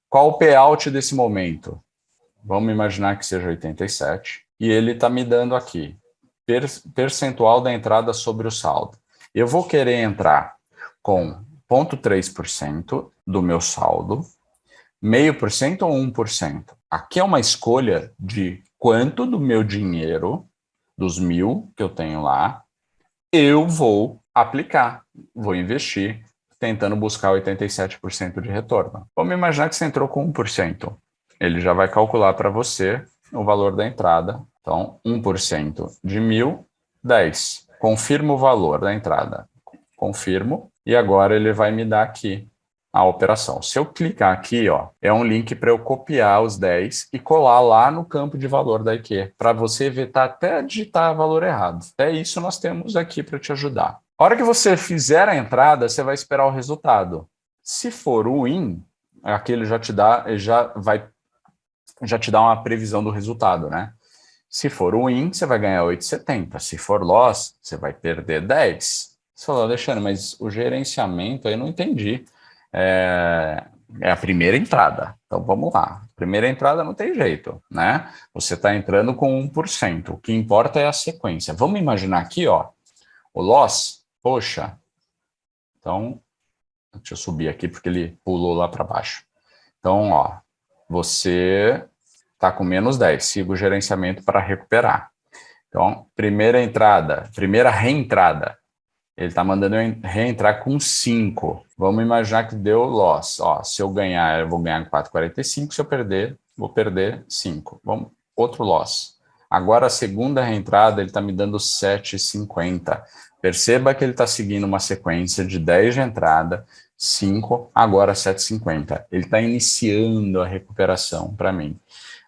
Qual o payout desse momento? Vamos imaginar que seja 87. E ele está me dando aqui, percentual da entrada sobre o saldo. Eu vou querer entrar com 0,3% do meu saldo, 0,5% ou 1%. Aqui é uma escolha de quanto do meu dinheiro dos 1.000 que eu tenho lá, eu vou aplicar, vou investir, tentando buscar 87% de retorno. Vamos imaginar que você entrou com 1%. Ele já vai calcular para você o valor da entrada. Então, 1% de 1.000, 10. Confirmo o valor da entrada. Confirmo. E agora ele vai me dar aqui a operação. Se eu clicar aqui, ó, é um link para eu copiar os 10 e colar lá no campo de valor da IQ, para você evitar até digitar valor errado. Até isso nós temos aqui para te ajudar. A hora que você fizer a entrada, você vai esperar o resultado. Se for o win, aqui ele já te dá uma previsão do resultado, né? Se for o win, você vai ganhar 8,70. Se for loss, você vai perder 10. Você falou, Alexandre, mas o gerenciamento aí eu não entendi. É a primeira entrada. Então vamos lá. Primeira entrada não tem jeito, né? Você está entrando com 1%. O que importa é a sequência. Vamos imaginar aqui, ó, o loss. Poxa. Então, deixa eu subir aqui porque ele pulou lá para baixo. Então, ó, você está com menos 10. Siga o gerenciamento para recuperar. Então, primeira reentrada. Ele está mandando eu reentrar com 5. Vamos imaginar que deu loss. Ó, se eu ganhar, eu vou ganhar 4,45. Se eu perder, vou perder 5. Vamos, outro loss. Agora, a segunda reentrada, ele está me dando 7,50. Perceba que ele está seguindo uma sequência de 10 de entrada, 5, agora 7,50. Ele está iniciando a recuperação para mim.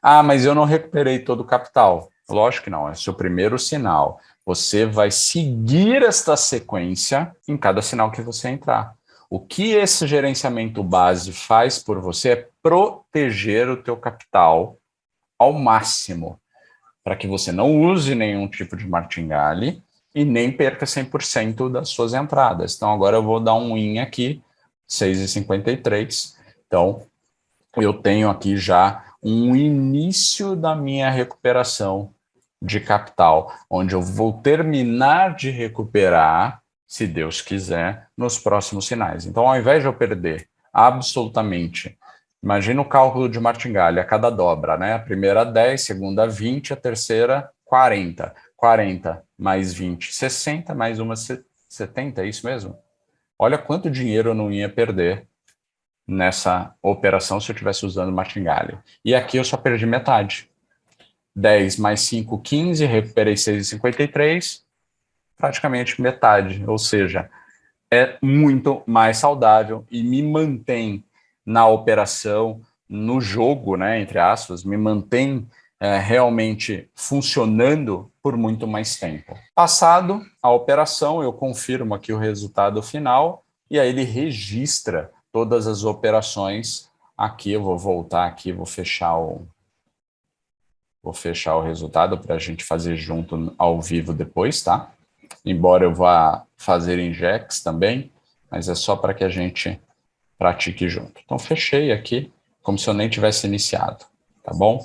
Ah, mas eu não recuperei todo o capital. Lógico que não, é o seu primeiro sinal. Você vai seguir esta sequência em cada sinal que você entrar. O que esse gerenciamento base faz por você é proteger o teu capital ao máximo, para que você não use nenhum tipo de martingale e nem perca 100% das suas entradas. Então, agora eu vou dar um win aqui, 6,53. Então, eu tenho aqui já um início da minha recuperação de capital, onde eu vou terminar de recuperar, se Deus quiser, nos próximos sinais. Então, ao invés de eu perder absolutamente, imagina o cálculo de martingale a cada dobra, né? A primeira 10, segunda 20, a terceira 40. 40 mais 20, 60, mais uma 70, é isso mesmo? Olha quanto dinheiro eu não ia perder nessa operação se eu estivesse usando martingale. E aqui eu só perdi metade. 10 mais 5, 15, recuperei 6,53, praticamente metade, ou seja, é muito mais saudável e me mantém na operação, no jogo, né, entre aspas, me mantém realmente funcionando por muito mais tempo. Passado a operação, eu confirmo aqui o resultado final e aí ele registra todas as operações. Aqui eu vou voltar aqui, vou fechar o resultado para a gente fazer junto ao vivo depois, tá? Embora eu vá fazer injex também, mas é só para que a gente pratique junto. Então, fechei aqui, como se eu nem tivesse iniciado, tá bom?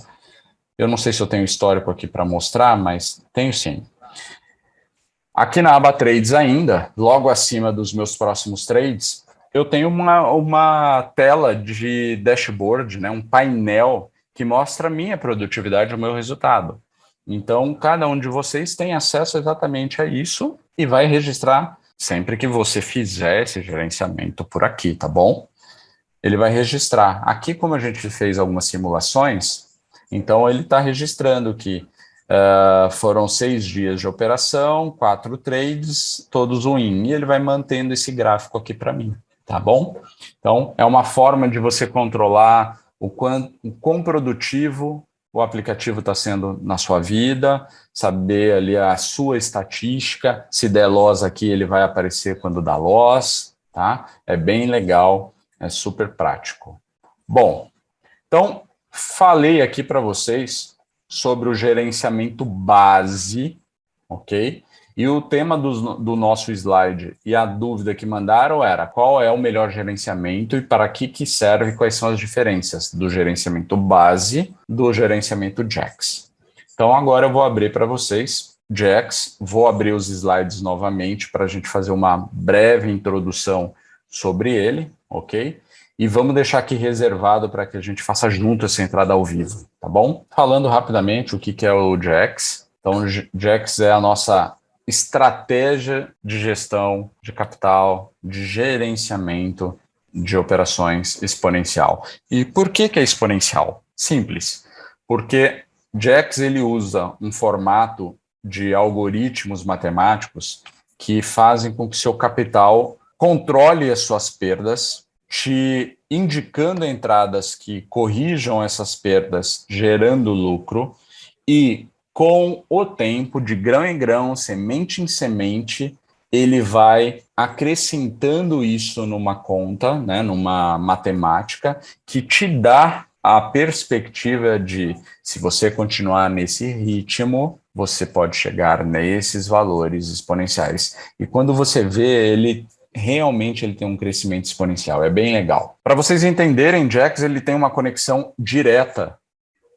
Eu não sei se eu tenho histórico aqui para mostrar, mas tenho sim. Aqui na aba Trades ainda, logo acima dos meus próximos trades, eu tenho uma tela de dashboard, né, um painel que mostra a minha produtividade e o meu resultado. Então, cada um de vocês tem acesso exatamente a isso e vai registrar sempre que você fizer esse gerenciamento por aqui, tá bom? Ele vai registrar. Aqui, como a gente fez algumas simulações, então ele está registrando que foram 6 dias de operação, 4 trades, todos win. E ele vai mantendo esse gráfico aqui para mim, tá bom? Então, é uma forma de você controlar o quão produtivo o aplicativo está sendo na sua vida, saber ali a sua estatística, se der loss aqui, ele vai aparecer quando dá loss, tá? É bem legal, é super prático. Bom, então, falei aqui para vocês sobre o gerenciamento base, ok? E o tema do nosso slide e a dúvida que mandaram era qual é o melhor gerenciamento e para que serve e quais são as diferenças do gerenciamento base do gerenciamento JAX. Então, agora eu vou abrir para vocês JAX, vou abrir os slides novamente para a gente fazer uma breve introdução sobre ele, ok? E vamos deixar aqui reservado para que a gente faça junto essa entrada ao vivo, tá bom? Falando rapidamente o que é o JAX. Então, Jax é a nossa estratégia de gestão de capital, de gerenciamento de operações exponencial. E por que é exponencial? Simples. Porque Jax ele usa um formato de algoritmos matemáticos que fazem com que seu capital controle as suas perdas, te indicando entradas que corrijam essas perdas, gerando lucro, e com o tempo, de grão em grão, semente em semente, ele vai acrescentando isso numa conta, né, numa matemática, que te dá a perspectiva de, se você continuar nesse ritmo, você pode chegar nesses valores exponenciais. E quando você vê, ele realmente ele tem um crescimento exponencial, é bem legal. Para vocês entenderem, Jax ele tem uma conexão direta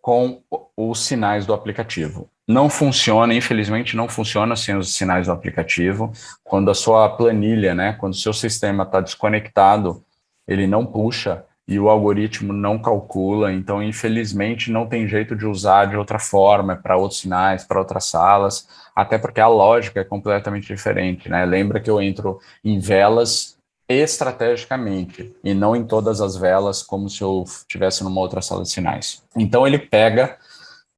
com os sinais do aplicativo. Não funciona, infelizmente, não funciona sem os sinais do aplicativo. Quando a sua planilha, né, quando o seu sistema está desconectado, ele não puxa e o algoritmo não calcula. Então, infelizmente, não tem jeito de usar de outra forma, para outros sinais, para outras salas, até porque a lógica é completamente diferente, né? Lembra que eu entro em velas estrategicamente e não em todas as velas como se eu estivesse numa outra sala de sinais. Então ele pega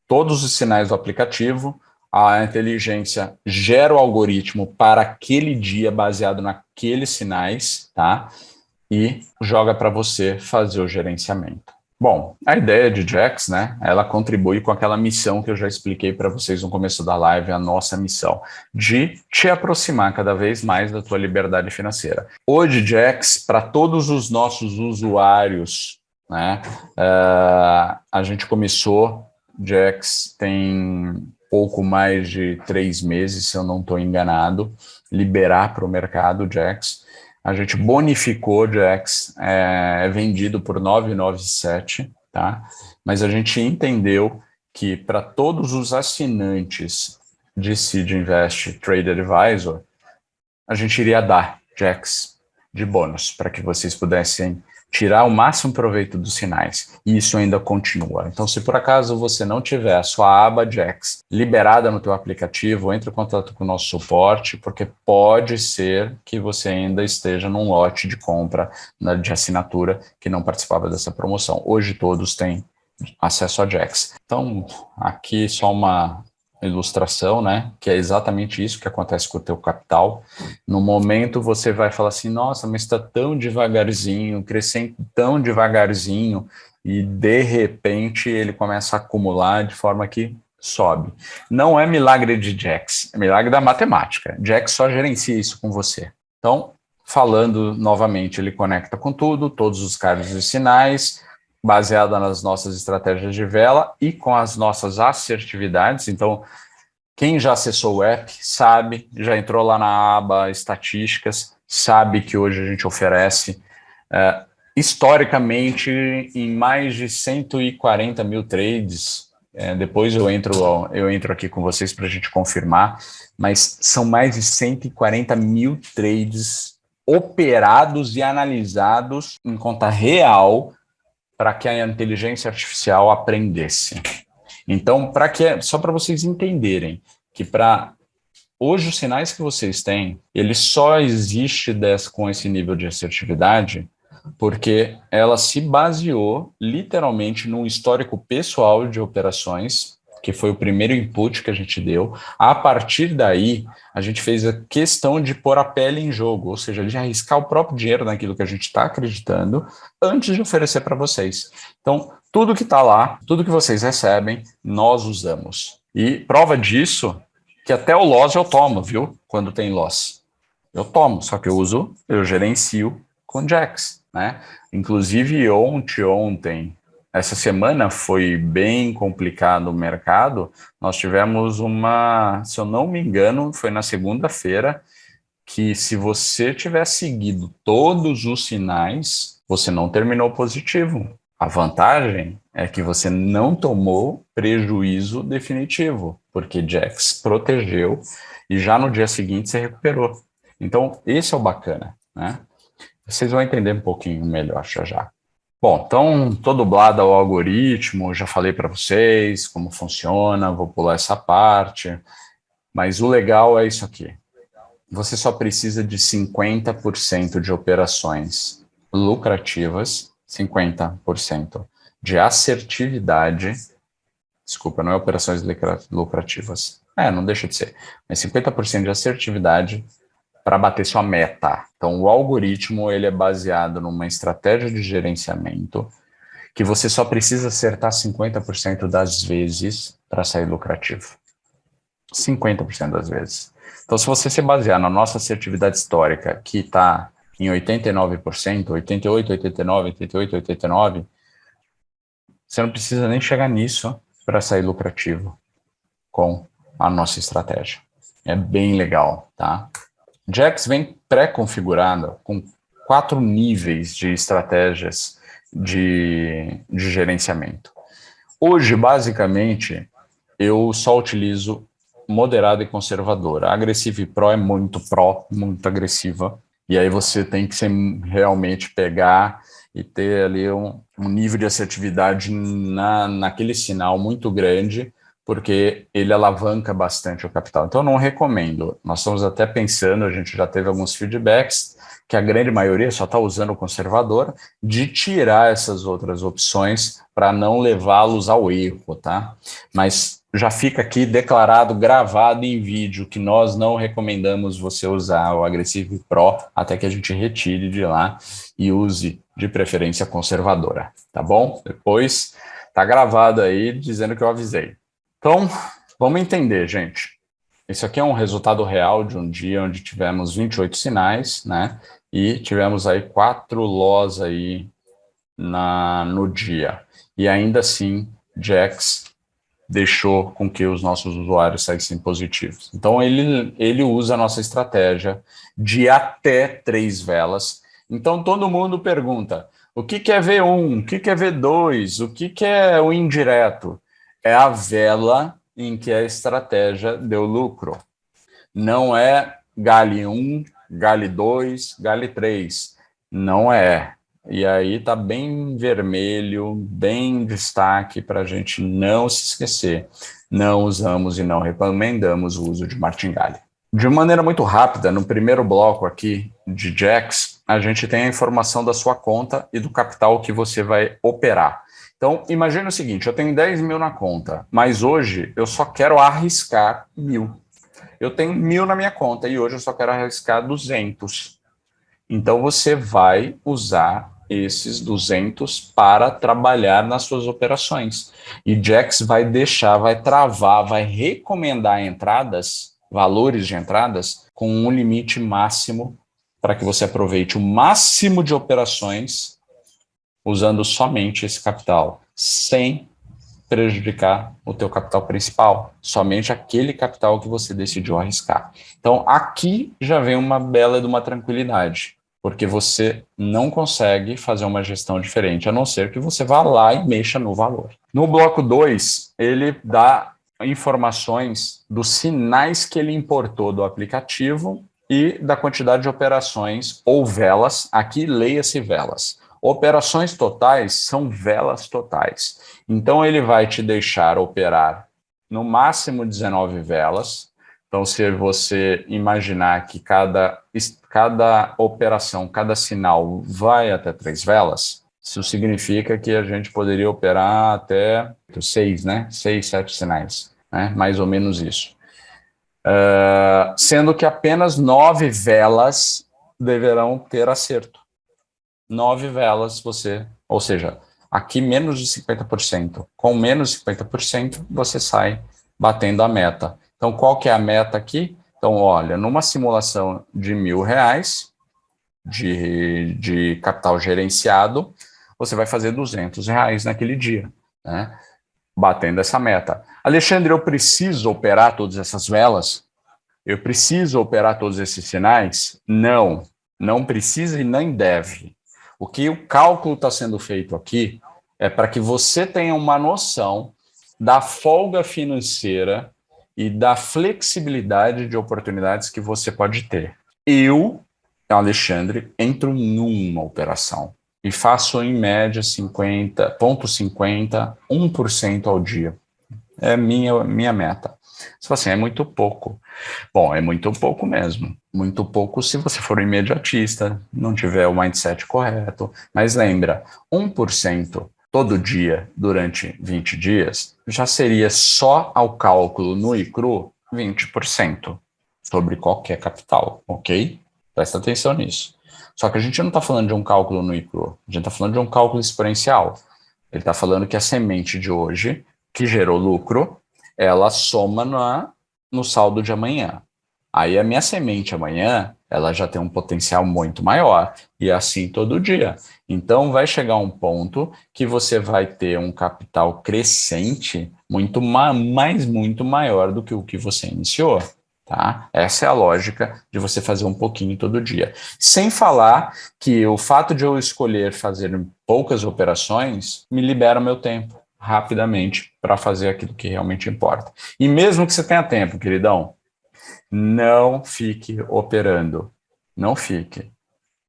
todos os sinais do aplicativo, a inteligência gera o algoritmo para aquele dia baseado naqueles sinais, tá? E joga para você fazer o gerenciamento. Bom, a ideia de Jax, né, ela contribui com aquela missão que eu já expliquei para vocês no começo da live, a nossa missão, de te aproximar cada vez mais da tua liberdade financeira. Hoje, Jax, para todos os nossos usuários, né, a gente começou, Jax tem pouco mais de 3 meses, se eu não estou enganado, liberar para o mercado Jax. A gente bonificou o Jax, é vendido por 997, tá? Mas a gente entendeu que para todos os assinantes de Seed Invest Trade Advisor, a gente iria dar Jax de bônus para que vocês pudessem tirar o máximo proveito dos sinais. E isso ainda continua. Então, se por acaso você não tiver a sua aba Jax liberada no teu aplicativo, entre em contato com o nosso suporte, porque pode ser que você ainda esteja num lote de compra de assinatura que não participava dessa promoção. Hoje todos têm acesso a Jax. Então, aqui só uma ilustração, né, que é exatamente isso que acontece com o teu capital. No momento você vai falar assim, nossa, mas está tão devagarzinho, crescendo tão devagarzinho, e de repente ele começa a acumular de forma que sobe. Não é milagre de Jax, é milagre da matemática. Jax só gerencia isso com você. Então, falando novamente, ele conecta com tudo, todos os cards e sinais, baseada nas nossas estratégias de vela e com as nossas assertividades. Então, quem já acessou o app sabe, já entrou lá na aba estatísticas, sabe que hoje a gente oferece, historicamente, em mais de 140 mil trades. Depois eu entro aqui com vocês para a gente confirmar, mas são mais de 140 mil trades operados e analisados em conta real, para que a inteligência artificial aprendesse. Então, só para vocês entenderem que hoje os sinais que vocês têm, ele só existe com esse nível de assertividade porque ela se baseou literalmente num histórico pessoal de operações, que foi o primeiro input que a gente deu. A partir daí, a gente fez a questão de pôr a pele em jogo, ou seja, de arriscar o próprio dinheiro naquilo que a gente está acreditando antes de oferecer para vocês. Então, tudo que está lá, tudo que vocês recebem, nós usamos. E prova disso, que até o loss eu tomo, viu? Quando tem loss. Eu tomo, só que eu gerencio com Jax, né? Inclusive ontem, essa semana foi bem complicado o mercado. Nós tivemos se eu não me engano, foi na segunda-feira, que se você tiver seguido todos os sinais, você não terminou positivo. A vantagem é que você não tomou prejuízo definitivo, porque Jax protegeu e já no dia seguinte você recuperou. Então, esse é o bacana, né? Vocês vão entender um pouquinho melhor já já. Bom, então, tô dublado ao algoritmo, já falei para vocês como funciona, vou pular essa parte, mas o legal é isso aqui. Você só precisa de 50% de operações lucrativas, 50% de assertividade, desculpa, não é operações lucrativas, não deixa de ser, mas 50% de assertividade para bater sua meta. Então, o algoritmo ele é baseado numa estratégia de gerenciamento que você só precisa acertar 50% das vezes para sair lucrativo. 50% das vezes. Então, se você se basear na nossa assertividade histórica, que está em 89%, 88, 89, 88, 89, você não precisa nem chegar nisso para sair lucrativo com a nossa estratégia. É bem legal, tá? Jax vem pré-configurada com 4 níveis de estratégias de gerenciamento. Hoje, basicamente, eu só utilizo moderada e conservadora. A Agressiva e Pro é muito muito agressiva. E aí você tem que realmente pegar e ter ali um nível de assertividade naquele sinal muito grande, porque ele alavanca bastante o capital. Então, eu não recomendo. Nós estamos até pensando, a gente já teve alguns feedbacks, que a grande maioria só está usando o conservador, de tirar essas outras opções para não levá-los ao erro, tá? Mas já fica aqui declarado, gravado em vídeo, que nós não recomendamos você usar o Agressive Pro até que a gente retire de lá e use de preferência conservadora, tá bom? Depois tá gravado aí dizendo que eu avisei. Então, vamos entender, gente. Isso aqui é um resultado real de um dia onde tivemos 28 sinais, né? E tivemos aí 4 loss aí no dia. E ainda assim, Jax deixou com que os nossos usuários saíssem positivos. Então, ele usa a nossa estratégia de até 3 velas. Então, todo mundo pergunta, o que é V1? O que é V2? O que é o indireto? É a vela em que a estratégia deu lucro. Não é Gale 1, Gale 2, Gale 3. Não é. E aí tá bem vermelho, bem destaque para a gente não se esquecer. Não usamos e não recomendamos o uso de martingale. De maneira muito rápida, no primeiro bloco aqui de Jax, a gente tem a informação da sua conta e do capital que você vai operar. Então, imagine o seguinte, eu tenho 10 mil na conta, mas hoje eu só quero arriscar 1.000. Eu tenho 1.000 na minha conta e hoje eu só quero arriscar 200. Então, você vai usar esses 200 para trabalhar nas suas operações. E Jax vai deixar, vai travar, vai recomendar entradas, valores de entradas, com um limite máximo para que você aproveite o máximo de operações usando somente esse capital, sem prejudicar o teu capital principal, somente aquele capital que você decidiu arriscar. Então, aqui já vem uma bela de uma tranquilidade, porque você não consegue fazer uma gestão diferente, a não ser que você vá lá e mexa no valor. No bloco 2, ele dá informações dos sinais que ele importou do aplicativo e da quantidade de operações ou velas, aqui leia-se velas. Operações totais são velas totais. Então, ele vai te deixar operar no máximo 19 velas. Então, se você imaginar que cada operação, cada sinal vai até 3 velas, isso significa que a gente poderia operar até 6, né? 6, 7 sinais, né? Mais ou menos isso. Sendo que apenas 9 velas deverão ter acerto. 9 velas ou seja, aqui menos de 50%. Com menos de 50%, você sai batendo a meta. Então, qual que é a meta aqui? Então, olha, numa simulação de R$ 1.000 de capital gerenciado, você vai fazer R$ 200 naquele dia, né? Batendo essa meta. Alexandre, eu preciso operar todas essas velas? Eu preciso operar todos esses sinais? Não, não precisa e nem deve. O que o cálculo está sendo feito aqui é para que você tenha uma noção da folga financeira e da flexibilidade de oportunidades que você pode ter. Eu, Alexandre, entro numa operação. e faço em média 50,50, 1% ao dia. É minha meta. Você fala assim, é muito pouco. Bom, é muito pouco mesmo. Muito pouco se você for imediatista, não tiver o mindset correto. Mas lembra, 1% todo dia durante 20 dias já seria só ao cálculo nu e cru 20% sobre qualquer capital, ok? Presta atenção nisso. Só que a gente não está falando de um cálculo nu e cru, a gente está falando de um cálculo exponencial. Ele está falando que a semente de hoje, que gerou lucro, ela soma no saldo de amanhã. Aí a minha semente amanhã, ela já tem um potencial muito maior, e assim todo dia. Então vai chegar um ponto que você vai ter um capital crescente muito muito maior do que o que você iniciou. Tá? Essa é a lógica de você fazer um pouquinho todo dia. Sem falar que o fato de eu escolher fazer poucas operações me libera meu tempo rapidamente para fazer aquilo que realmente importa. E mesmo que você tenha tempo, queridão, não fique operando. Não fique,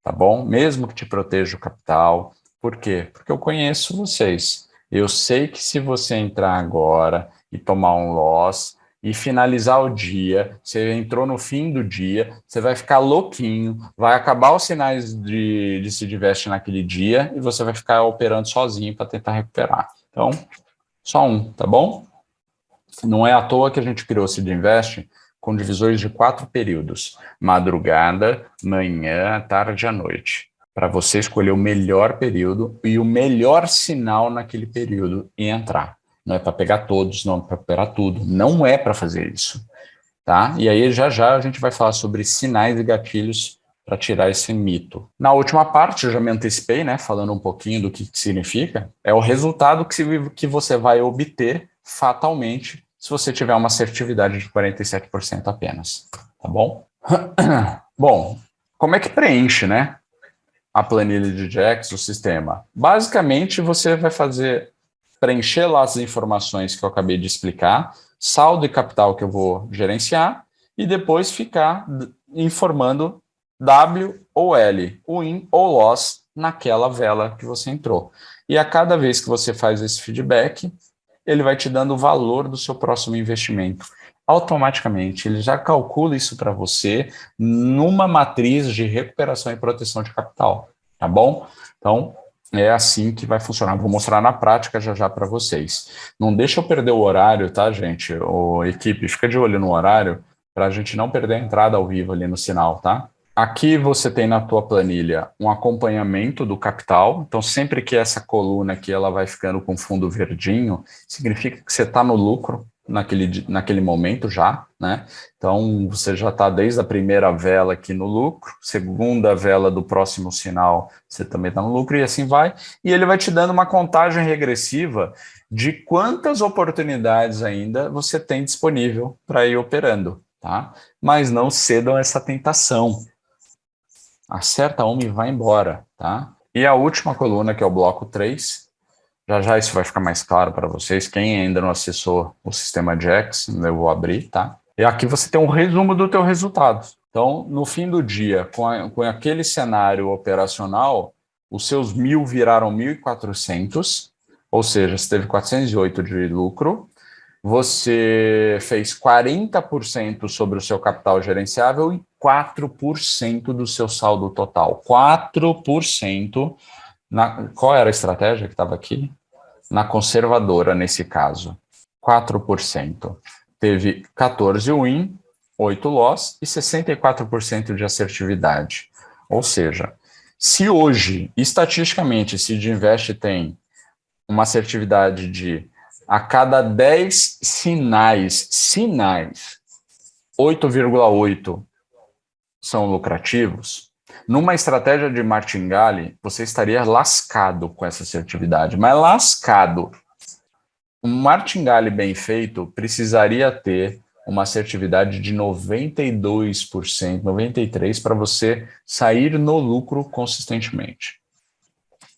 tá bom? Mesmo que te proteja o capital. Por quê? Porque eu conheço vocês. Eu sei que se você entrar agora e tomar um loss e finalizar o dia, você entrou no fim do dia, você vai ficar louquinho, vai acabar os sinais de se diveste naquele dia e você vai ficar operando sozinho para tentar recuperar. Então, só um, tá bom? Não é à toa que a gente criou o Seed Invest com divisores de 4 períodos: madrugada, manhã, tarde e à noite, para você escolher o melhor período e o melhor sinal naquele período e entrar. Não é para pegar todos, não é para operar tudo, não é para fazer isso, tá? E aí já a gente vai falar sobre sinais e gatilhos para tirar esse mito. Na última parte, eu já me antecipei, né, falando um pouquinho do que significa, é o resultado que você vai obter fatalmente se você tiver uma assertividade de 47% apenas, tá bom? Bom, como é que preenche, né, a planilha de Jax, o sistema? Basicamente, você vai preencher lá as informações que eu acabei de explicar, saldo e capital que eu vou gerenciar, e depois ficar informando W ou L, win ou loss, naquela vela que você entrou. E a cada vez que você faz esse feedback, ele vai te dando o valor do seu próximo investimento. Automaticamente, ele já calcula isso para você numa matriz de recuperação e proteção de capital, tá bom? Então, é assim que vai funcionar. Vou mostrar na prática já para vocês. Não deixa eu perder o horário, tá, gente? Equipe, fica de olho no horário para a gente não perder a entrada ao vivo ali no sinal, tá? Aqui você tem na tua planilha um acompanhamento do capital. Então, sempre que essa coluna aqui ela vai ficando com fundo verdinho, significa que você está no lucro naquele momento já, né? Então, você já está desde a primeira vela aqui no lucro, segunda vela do próximo sinal, você também está no lucro, e assim vai. E ele vai te dando uma contagem regressiva de quantas oportunidades ainda você tem disponível para ir operando, tá? Mas não cedam a essa tentação. Acerta uma e vai embora, tá? E a última coluna, que é o bloco 3, já isso vai ficar mais claro para vocês. Quem ainda não acessou o sistema Jax, eu vou abrir, tá? E aqui você tem um resumo do teu resultado. Então, no fim do dia, com aquele cenário operacional, os seus 1.000 viraram 1.400, ou seja, você teve 408 de lucro. Você fez 40% sobre o seu capital gerenciável e 4% do seu saldo total. 4%. Qual era a estratégia que estava aqui? Na conservadora, nesse caso. 4%. Teve 14 win, 8 loss e 64% de assertividade. Ou seja, se hoje, estatisticamente, se de Invest tem uma assertividade de a cada 10 sinais, 8,8 são lucrativos, numa estratégia de martingale, você estaria lascado com essa assertividade, mas lascado. Um martingale bem feito precisaria ter uma assertividade de 92%, 93% para você sair no lucro consistentemente.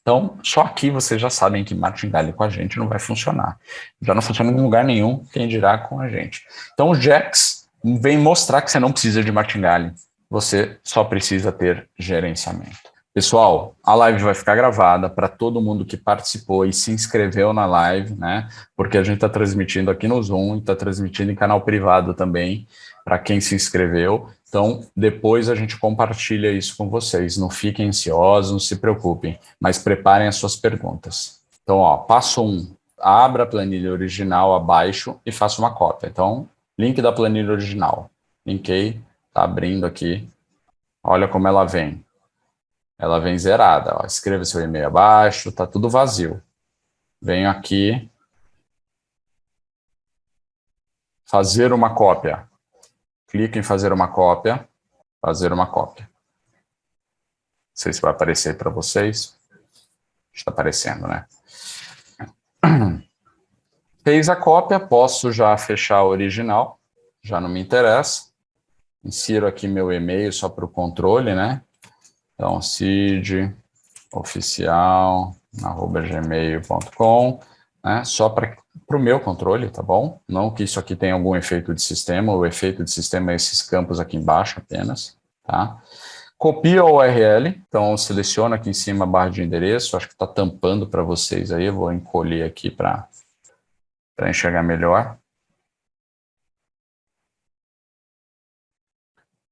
Então, só aqui vocês já sabem que martingale com a gente não vai funcionar. Já não funciona em lugar nenhum, quem dirá com a gente. Então, o Jax vem mostrar que você não precisa de martingale, você só precisa ter gerenciamento. Pessoal, a live vai ficar gravada para todo mundo que participou e se inscreveu na live, né? Porque a gente está transmitindo aqui no Zoom e está transmitindo em canal privado também, para quem se inscreveu. Então, depois a gente compartilha isso com vocês. Não fiquem ansiosos, não se preocupem, mas preparem as suas perguntas. Então, ó, passo 1, abra a planilha original abaixo e faça uma cópia. Então, link da planilha original. Linkei, está abrindo aqui. Olha como ela vem. Ela vem zerada. Ó. Escreva seu e-mail abaixo, está tudo vazio. Venho aqui, fazer uma cópia. Clique em fazer uma cópia, fazer uma cópia. Não sei se vai aparecer para vocês. Está aparecendo, né? Fez a cópia, posso já fechar a original, já não me interessa. Insiro aqui meu e-mail só para o controle, né? Então, cidoficial@gmail.com, né? Só para o meu controle, tá bom? Não que isso aqui tenha algum efeito de sistema, o efeito de sistema é esses campos aqui embaixo apenas, tá? Copia o URL, então seleciona aqui em cima a barra de endereço, acho que está tampando para vocês aí, eu vou encolher aqui para enxergar melhor.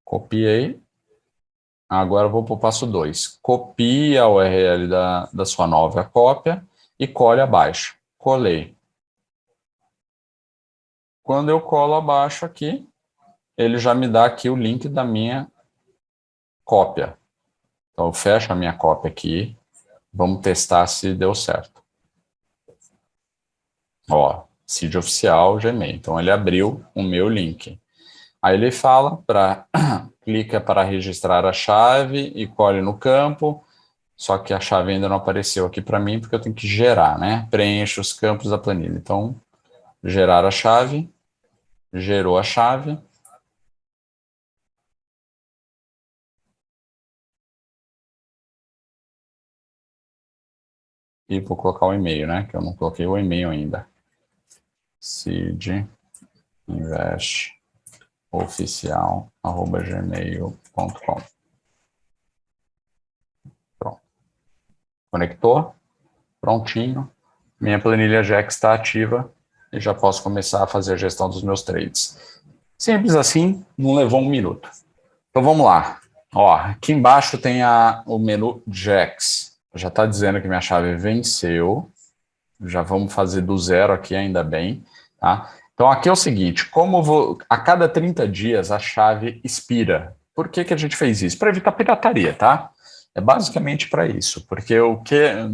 Copiei. Agora eu vou para o passo 2. Copia a URL da sua nova cópia e cole abaixo. Colei. Quando eu colo abaixo aqui, ele já me dá aqui o link da minha cópia. Então eu fecho a minha cópia aqui. Vamos testar se deu certo. Ó, Cid Oficial Gmail. Então ele abriu o meu link. Aí ele fala para clica para registrar a chave e colhe no campo. Só que a chave ainda não apareceu aqui para mim, porque eu tenho que gerar, né? Preencha os campos da planilha. Então, gerar a chave, gerou a chave. E vou colocar o e-mail, né? Que eu não coloquei o e-mail ainda. cidinvestoficial@gmail.com. Pronto. Conectou, prontinho. Minha planilha Jax está ativa e já posso começar a fazer a gestão dos meus trades. Simples assim, não levou um minuto. Então vamos lá. Ó, aqui embaixo tem o menu Jax. Já está dizendo que minha chave venceu. Já vamos fazer do zero aqui, ainda bem. Tá? Então aqui é o seguinte, a cada 30 dias a chave expira. Por que a gente fez isso? Para evitar pirataria, tá? É basicamente para isso. Porque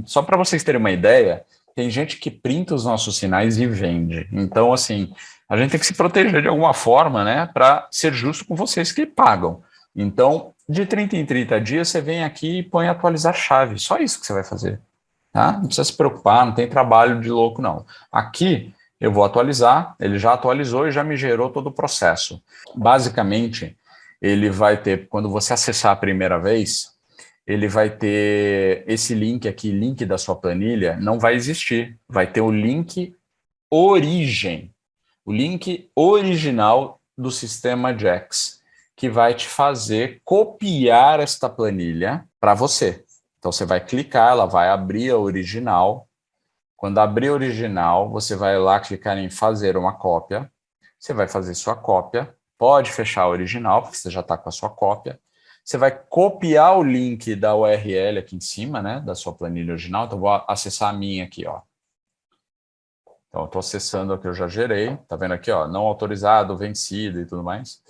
só para vocês terem uma ideia, tem gente que printa os nossos sinais e vende. Então, assim, a gente tem que se proteger de alguma forma, né? Para ser justo com vocês que pagam. Então, de 30 em 30 dias, você vem aqui e põe atualizar chave. Só isso que você vai fazer. Tá? Não precisa se preocupar, não tem trabalho de louco, não. Aqui, eu vou atualizar, ele já atualizou e já me gerou todo o processo. Basicamente, ele vai ter, quando você acessar a primeira vez, ele vai ter esse link aqui, link da sua planilha, não vai existir. Vai ter o link origem, o link original do sistema Jax, que vai te fazer copiar esta planilha para você. Então você vai clicar, ela vai abrir a original. Quando abrir a original, você vai lá clicar em fazer uma cópia. Você vai fazer sua cópia. Pode fechar a original, porque você já está com a sua cópia. Você vai copiar o link da URL aqui em cima, né, da sua planilha original. Então, eu vou acessar a minha aqui, ó. Então, eu estou acessando a que eu já gerei. Tá vendo aqui, ó, não autorizado, vencido e tudo mais.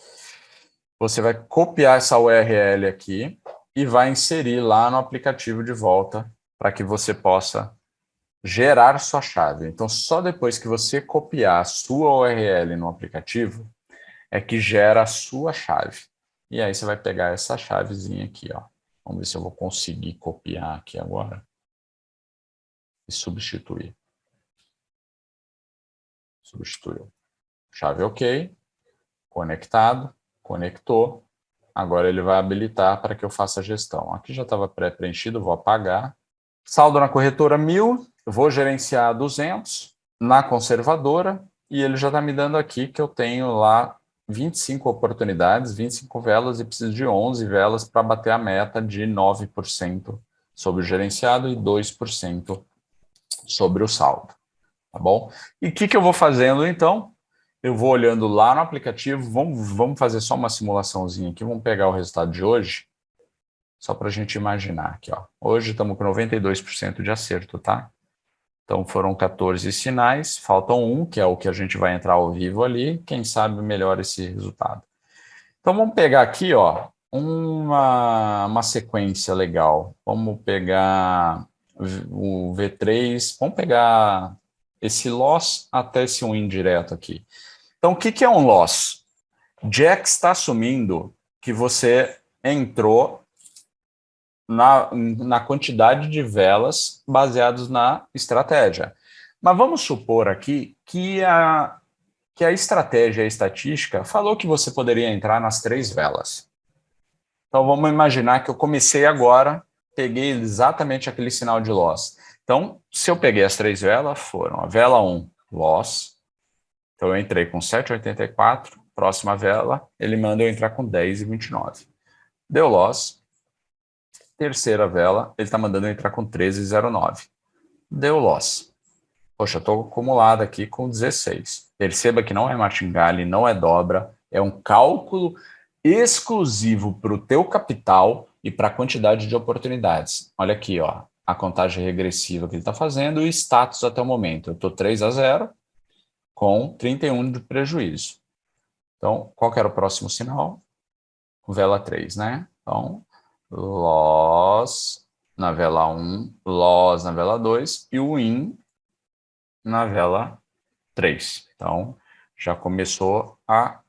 Você vai copiar essa URL aqui e vai inserir lá no aplicativo de volta para que você possa gerar sua chave. Então, só depois que você copiar a sua URL no aplicativo é que gera a sua chave. E aí você vai pegar essa chavezinha aqui, ó. Vamos ver se eu vou conseguir copiar aqui agora e substituir. Substituiu. Chave OK, conectado, conectou. Agora ele vai habilitar para que eu faça a gestão. Aqui já estava pré-preenchido, vou apagar. Saldo na corretora 1.000, eu vou gerenciar 200 na conservadora e ele já está me dando aqui que eu tenho lá 25 oportunidades, 25 velas e preciso de 11 velas para bater a meta de 9% sobre o gerenciado e 2% sobre o saldo, tá bom? E o que eu vou fazendo, então? Eu vou olhando lá no aplicativo, vamos fazer só uma simulaçãozinha aqui, vamos pegar o resultado de hoje, só para a gente imaginar aqui, ó. Hoje estamos com 92% de acerto, tá? Então foram 14 sinais, faltam um, que é o que a gente vai entrar ao vivo ali, quem sabe melhora esse resultado. Então vamos pegar aqui, ó, uma sequência legal. Vamos pegar o V3, vamos pegar esse loss até esse win direto aqui. Então o que é um loss? Jack está assumindo que você entrou na quantidade de velas baseados na estratégia. Mas vamos supor aqui que a estratégia, a estatística, falou que você poderia entrar nas 3 velas. Então vamos imaginar que eu comecei agora, peguei exatamente aquele sinal de loss. Então, se eu peguei as 3 velas, foram a vela 1, loss. Então eu entrei com 7,84, próxima vela, ele manda eu entrar com 10,29. Deu loss. Terceira vela, ele está mandando eu entrar com 13,09. Deu loss. Poxa, estou acumulado aqui com 16. Perceba que não é martingale, não é dobra, é um cálculo exclusivo para o teu capital e para a quantidade de oportunidades. Olha aqui, ó, a contagem regressiva que ele está fazendo e o status até o momento. Eu estou 3-0 com 31 de prejuízo. Então, qual que era o próximo sinal? Vela 3, né? Então, loss na vela 1, loss na vela 2 e o win na vela 3. Então, já começou a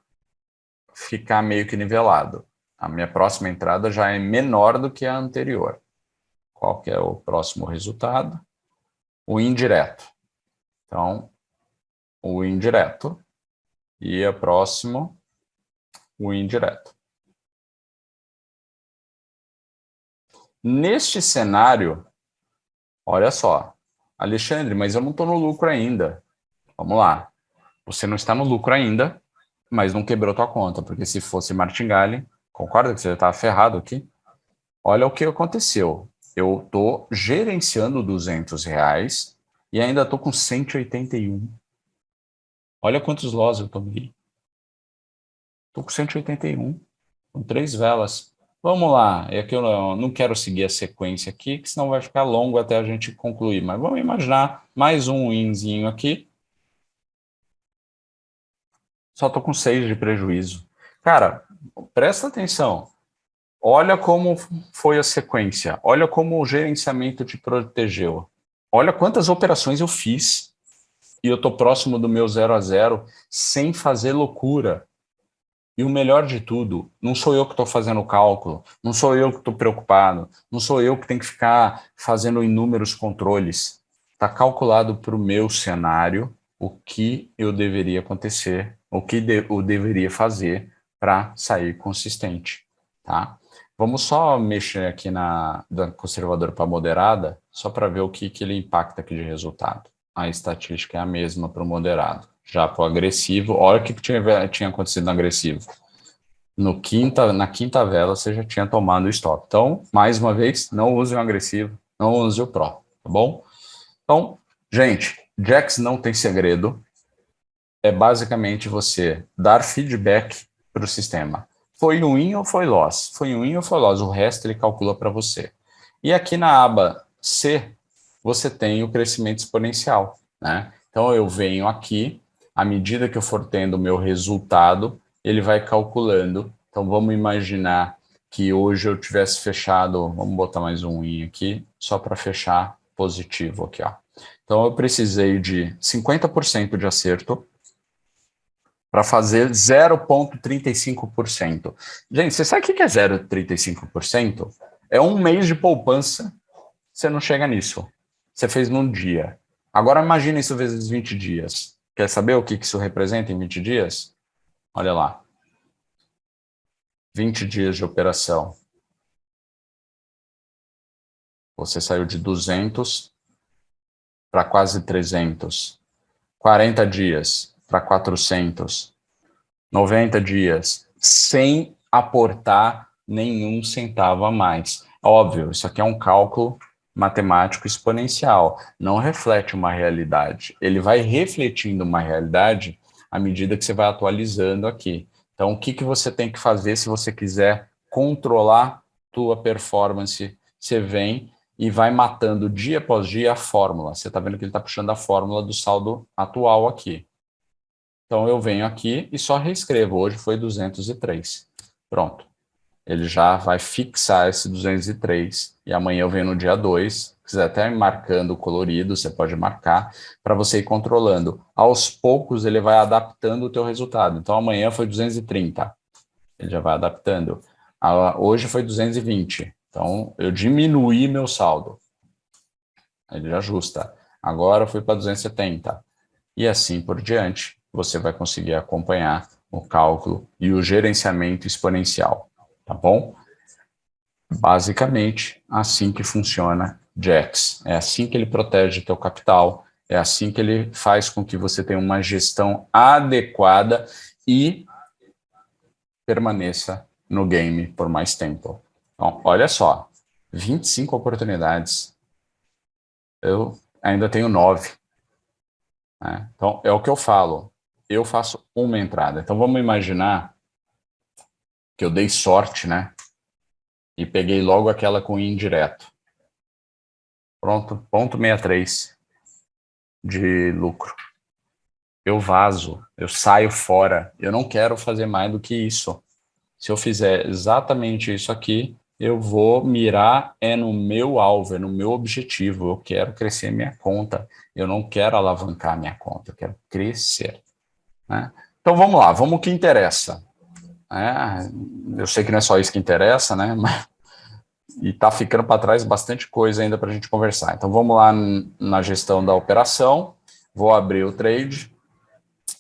ficar meio que nivelado. A minha próxima entrada já é menor do que a anterior. Qual que é o próximo resultado? O indireto. Então, o indireto. E a próximo, o indireto. Neste cenário, olha só, Alexandre, mas eu não estou no lucro ainda. Vamos lá. Você não está no lucro ainda, mas não quebrou tua conta, porque se fosse martingale, concorda que você já estava ferrado aqui? Olha o que aconteceu. Eu estou gerenciando R$ 200 e ainda estou com 181. Olha quantos loss eu tomei. Estou com 181, com 3 velas. Vamos lá, é que eu não quero seguir a sequência aqui, que senão vai ficar longo até a gente concluir. Mas vamos imaginar mais um winzinho aqui. Só estou com 6 de prejuízo. Cara, presta atenção. Olha como foi a sequência. Olha como o gerenciamento te protegeu. Olha quantas operações eu fiz e eu estou próximo do meu 0-0 sem fazer loucura. E o melhor de tudo, não sou eu que estou fazendo o cálculo, não sou eu que estou preocupado, não sou eu que tenho que ficar fazendo inúmeros controles. Está calculado para o meu cenário o que eu deveria acontecer, o que eu deveria fazer para sair consistente, tá? Vamos só mexer aqui da conservadora para moderada, só para ver o que ele impacta aqui de resultado. A estatística é a mesma para o moderado. Já para o agressivo, olha o que tinha acontecido no agressivo. Na quinta vela, você já tinha tomado o stop. Então, mais uma vez, não use o agressivo, não use o Pro, tá bom? Então, gente, Jacks não tem segredo. É basicamente você dar feedback para o sistema. Foi win ou foi loss? Foi win ou foi loss? O resto ele calcula para você. E aqui na aba C, você tem o crescimento exponencial, né? Então, eu venho aqui, à medida que eu for tendo o meu resultado, ele vai calculando. Então, vamos imaginar que hoje eu tivesse fechado, vamos botar mais um win aqui, só para fechar positivo aqui, ó. Então, eu precisei de 50% de acerto para fazer 0,35%. Gente, você sabe o que é 0,35%? É um mês de poupança, você não chega nisso. Você fez num dia. Agora imagine isso vezes 20 dias. Quer saber o que isso representa em 20 dias? Olha lá. 20 dias de operação. Você saiu de 200 para quase 300. 40 dias para 400. 90 dias, sem aportar nenhum centavo a mais. Óbvio, isso aqui é um cálculo matemático exponencial, não reflete uma realidade. Ele vai refletindo uma realidade à medida que você vai atualizando aqui. Então, o que, que você tem que fazer se você quiser controlar tua performance? Você vem e vai matando dia após dia a fórmula. Você está vendo que ele está puxando a fórmula do saldo atual aqui. Então, eu venho aqui e só reescrevo. Hoje foi 203. Pronto. Ele já vai fixar esse 203. E amanhã eu venho no dia 2. Se quiser até marcando colorido, você pode marcar para você ir controlando. Aos poucos, ele vai adaptando o teu resultado. Então, amanhã foi 230. Ele já vai adaptando. Hoje foi 220. Então, eu diminuí meu saldo. Ele já ajusta. Agora eu fui para 270. E assim por diante, você vai conseguir acompanhar o cálculo e o gerenciamento exponencial, tá bom? Basicamente, assim que funciona Jax. É assim que ele protege teu capital, é assim que ele faz com que você tenha uma gestão adequada e permaneça no game por mais tempo. Então, olha só, 25 oportunidades, eu ainda tenho 9. Né? Então, é o que eu falo. Eu faço uma entrada. Então, vamos imaginar que eu dei sorte, né? E peguei logo aquela com indireto. Pronto, ponto 63 de lucro. Eu vazo, eu saio fora. Eu não quero fazer mais do que isso. Se eu fizer exatamente isso aqui, eu vou mirar no meu alvo, é no meu objetivo. Eu quero crescer minha conta. Eu não quero alavancar minha conta, eu quero crescer. Né? Então vamos lá, vamos o que interessa. Eu sei que não é só isso que interessa, né? E está ficando para trás bastante coisa ainda para a gente conversar. Então vamos lá na gestão da operação. Vou abrir o trade.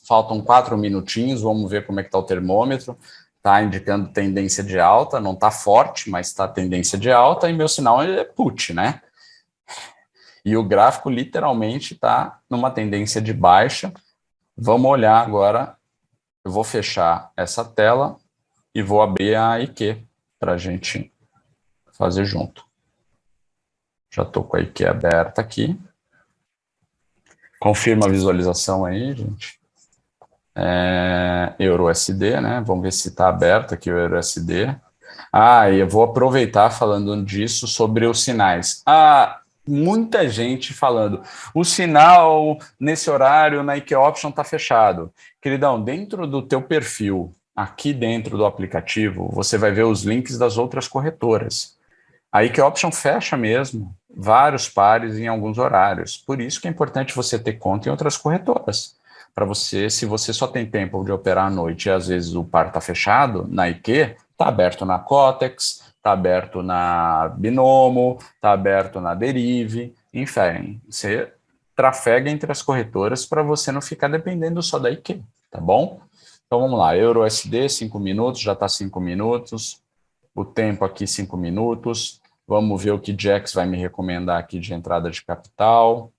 Faltam 4 minutinhos, vamos ver como é que está o termômetro. Está indicando tendência de alta, não está forte, mas está tendência de alta, e meu sinal é put, né? E o gráfico literalmente está numa tendência de baixa. Vamos olhar agora, eu vou fechar essa tela e vou abrir a IQ para a gente fazer junto. Já estou com a IQ aberta aqui. Confirma a visualização aí, gente. EURUSD, né? Vamos ver se está aberto aqui o EURUSD. E eu vou aproveitar falando disso sobre os sinais. Muita gente falando, o sinal nesse horário na IQ Option está fechado. Queridão, dentro do teu perfil, aqui dentro do aplicativo, você vai ver os links das outras corretoras. A IQ Option fecha mesmo vários pares em alguns horários. Por isso que é importante você ter conta em outras corretoras. Para você, se você só tem tempo de operar à noite e às vezes o par está fechado, na IQ, está aberto na Cotex, está aberto na Binomo, está aberto na Derive, enfim, você trafega entre as corretoras para você não ficar dependendo só da IQ, tá bom? Então vamos lá, EURUSD, 5 minutos, já está 5 minutos, o tempo aqui 5 minutos, vamos ver o que Jax vai me recomendar aqui de entrada de capital,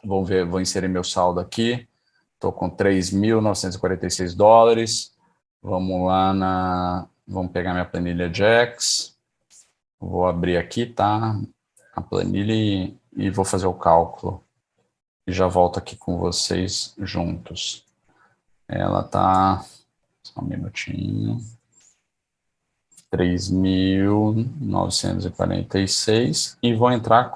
vou inserir meu saldo aqui, estou com 3.946 dólares, vamos lá vamos pegar minha planilha Jax, vou abrir aqui, tá, a planilha e vou fazer o cálculo, e já volto aqui com vocês juntos. Ela tá, só um minutinho, 3.946 e vou entrar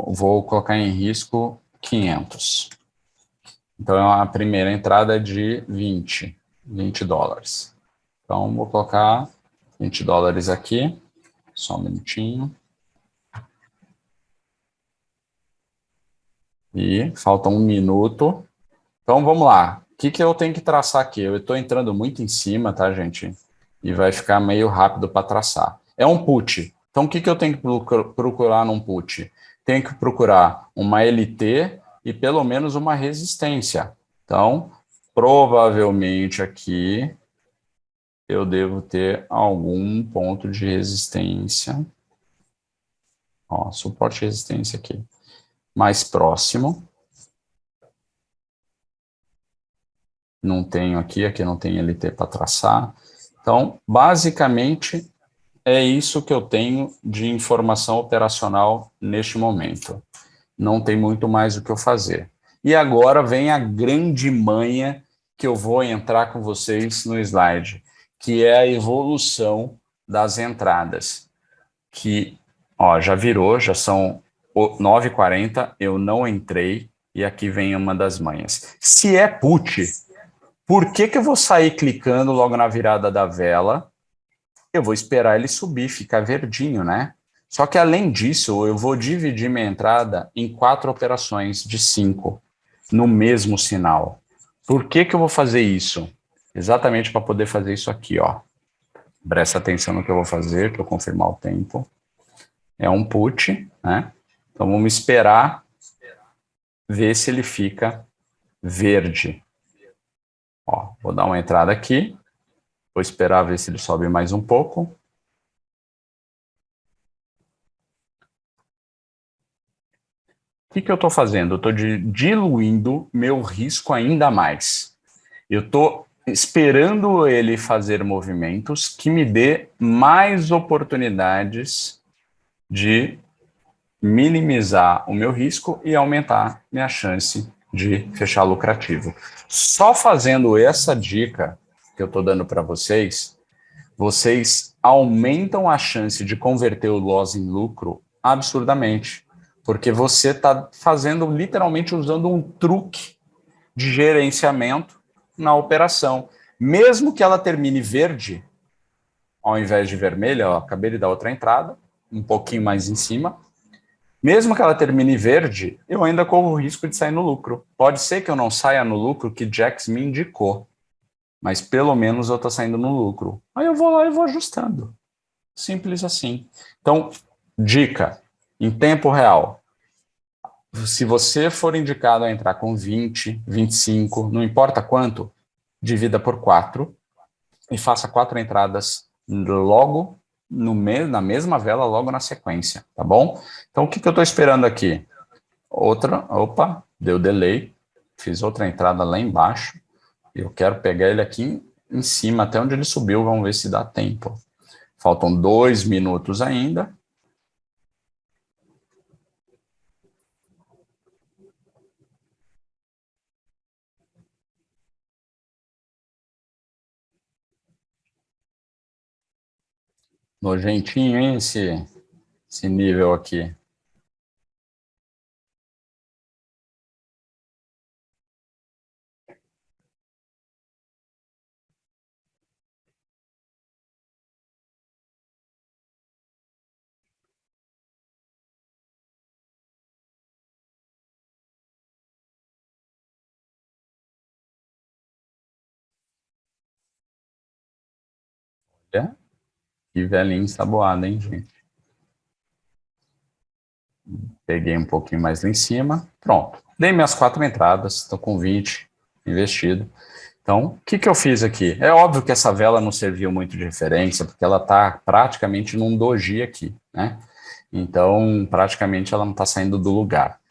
vou colocar em risco 500. Então, a primeira entrada é de 20 dólares. Então, vou colocar 20 dólares aqui, só um minutinho. E falta 1 minuto. Então, vamos lá. O que eu tenho que traçar aqui? Eu estou entrando muito em cima, tá, gente? E vai ficar meio rápido para traçar. É um put. Então, o que eu tenho que procurar num put? Tenho que procurar uma LT e pelo menos uma resistência. Então, provavelmente aqui eu devo ter algum ponto de resistência. Ó, suporte e resistência aqui. Mais próximo. não tenho aqui não tem LT para traçar. Então, basicamente, é isso que eu tenho de informação operacional neste momento. Não tem muito mais o que eu fazer. E agora vem a grande manha que eu vou entrar com vocês no slide, que é a evolução das entradas. Que, ó, já virou, já são 9h40, eu não entrei, e aqui vem uma das manhas. Se é put, por que eu vou sair clicando logo na virada da vela? Eu vou esperar ele subir, ficar verdinho, né? Só que além disso, eu vou dividir minha entrada em 4 operações de 5 no mesmo sinal. Por que eu vou fazer isso? Exatamente para poder fazer isso aqui, ó. Presta atenção no que eu vou fazer, para eu confirmar o tempo. É um put, né? Então vamos esperar ver se ele fica verde. Ó, vou dar uma entrada aqui, vou esperar ver se ele sobe mais um pouco. O que eu estou fazendo? Eu estou diluindo meu risco ainda mais. Eu estou esperando ele fazer movimentos que me dê mais oportunidades de minimizar o meu risco e aumentar minha chance de fechar lucrativo. Só fazendo essa dica que eu estou dando para vocês, vocês aumentam a chance de converter o loss em lucro absurdamente, porque você está fazendo literalmente usando um truque de gerenciamento na operação. Mesmo que ela termine verde, ao invés de vermelha, ó, acabei de dar outra entrada, um pouquinho mais em cima. Mesmo que ela termine verde, eu ainda corro o risco de sair no lucro. Pode ser que eu não saia no lucro que Jax me indicou, mas pelo menos eu estou saindo no lucro. Aí eu vou lá e vou ajustando. Simples assim. Então, dica, em tempo real, se você for indicado a entrar com 20, 25, não importa quanto, divida por 4 e faça 4 entradas logo na mesma vela, logo na sequência, tá bom? Então, o que eu estou esperando aqui? Opa, deu delay, fiz outra entrada lá embaixo, eu quero pegar ele aqui em cima, até onde ele subiu, vamos ver se dá tempo. Faltam 2 minutos ainda. Nojentinho, hein, esse nível aqui. Olha, que velhinho ensaboado, hein, gente? Peguei um pouquinho mais lá em cima. Pronto. Dei minhas 4 entradas, estou com 20 investido. Então, o que eu fiz aqui? É óbvio que essa vela não serviu muito de referência, porque ela está praticamente num doji aqui, né? Então, praticamente ela não está saindo do lugar.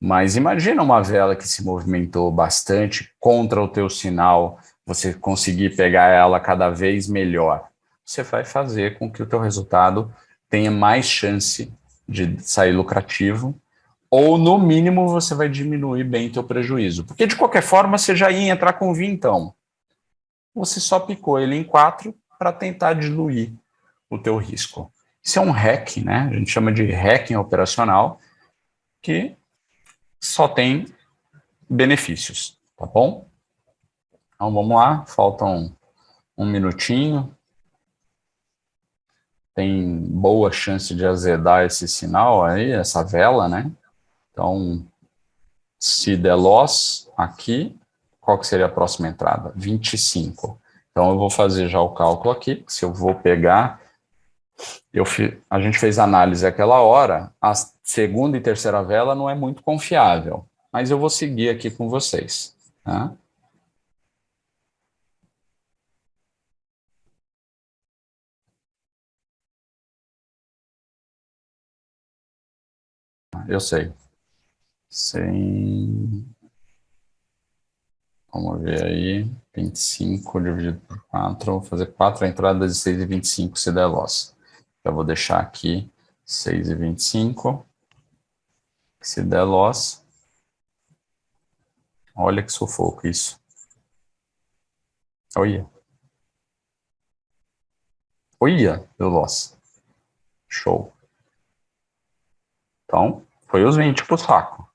Mas imagina uma vela que se movimentou bastante contra o teu sinal, você conseguir pegar ela cada vez melhor. Você vai fazer com que o teu resultado tenha mais chance de sair lucrativo, ou no mínimo você vai diminuir bem teu prejuízo. Porque de qualquer forma você já ia entrar com vintão. Você só picou ele em 4 para tentar diluir o teu risco. Isso é um hack, né? A gente chama de hacking operacional, que só tem benefícios, tá bom? Então vamos lá, faltam um minutinho. Tem boa chance de azedar esse sinal aí, essa vela, né? Então, se der loss aqui, qual que seria a próxima entrada? 25. Então eu vou fazer já o cálculo aqui, se eu vou pegar, a gente fez análise aquela hora, a segunda e terceira vela não é muito confiável, mas eu vou seguir aqui com vocês, tá? Eu sei. Sem. Vamos ver aí. 25 dividido por 4. Vou fazer 4 entradas de 6,25 se der loss. Eu vou deixar aqui 6,25. Se der loss. Olha que sufoco isso. Olha. Olha, deu loss. Show. Então, foi os 20 pro saco.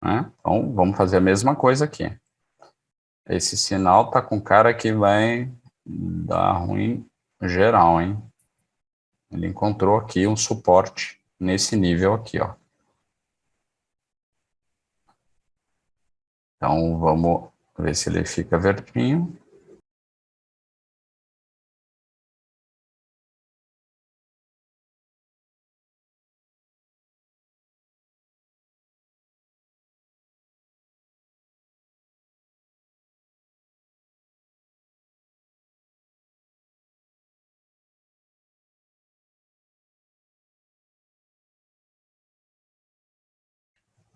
Né? Então, vamos fazer a mesma coisa aqui. Esse sinal tá com cara que vai dar ruim geral, hein? Ele encontrou aqui um suporte nesse nível aqui, ó. Então, vamos ver se ele fica verdinho.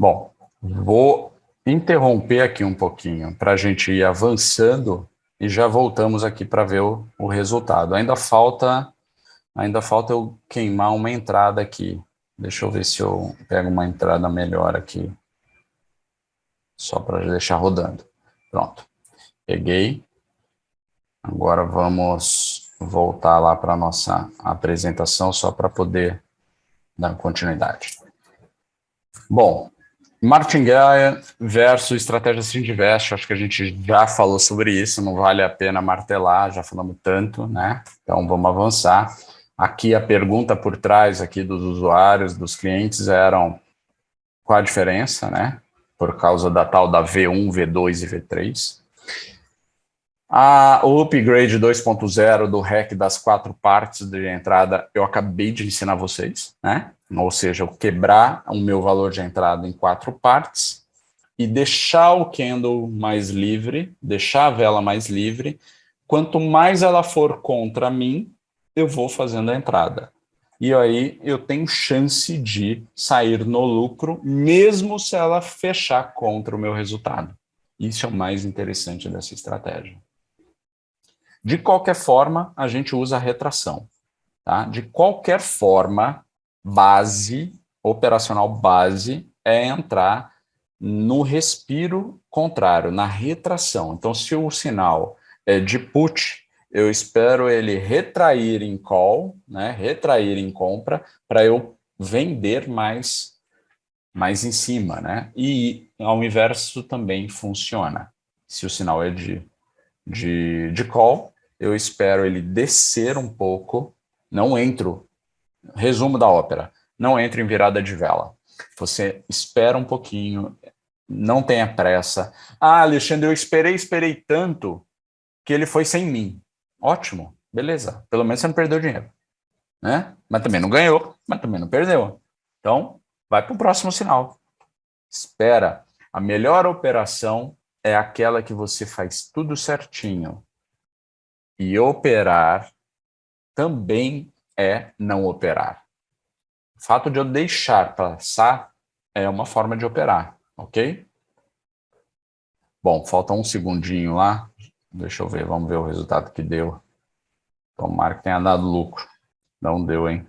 Bom, vou interromper aqui um pouquinho para a gente ir avançando e já voltamos aqui para ver o resultado. Ainda falta eu queimar uma entrada aqui. Deixa eu ver se eu pego uma entrada melhor aqui, só para deixar rodando. Pronto, peguei. Agora vamos voltar lá para a nossa apresentação, só para poder dar continuidade. Bom, martingale versus estratégia Sindivest, acho que a gente já falou sobre isso, não vale a pena martelar, já falamos tanto, né? Então vamos avançar. Aqui a pergunta por trás aqui dos usuários, dos clientes, eram qual a diferença, né? Por causa da tal da V1, V2 e V3. O upgrade 2.0 do REC das 4 partes de entrada, eu acabei de ensinar vocês, né? Ou seja, eu quebrar o meu valor de entrada em 4 partes e deixar o candle mais livre, deixar a vela mais livre. Quanto mais ela for contra mim, eu vou fazendo a entrada. E aí eu tenho chance de sair no lucro, mesmo se ela fechar contra o meu resultado. Isso é o mais interessante dessa estratégia. De qualquer forma, a gente usa a retração. Tá? De qualquer forma, base, operacional base, é entrar no respiro contrário, na retração. Então, se o sinal é de put, eu espero ele retrair em call, né? Retrair em compra, para eu vender mais em cima. Né? E ao inverso também funciona. Se o sinal é de call, eu espero ele descer um pouco, não entro, resumo da ópera, não entro em virada de vela. Você espera um pouquinho, não tenha pressa. Alexandre, eu esperei tanto que ele foi sem mim. Ótimo, beleza, pelo menos você não perdeu dinheiro. Né? Mas também não ganhou, mas também não perdeu. Então, vai para o próximo sinal. Espera. A melhor operação é aquela que você faz tudo certinho. E operar também é não operar. O fato de eu deixar passar é uma forma de operar, ok? Bom, falta um segundinho lá. Deixa eu ver, vamos ver o resultado que deu. Tomara que tenha dado lucro. Não deu, hein?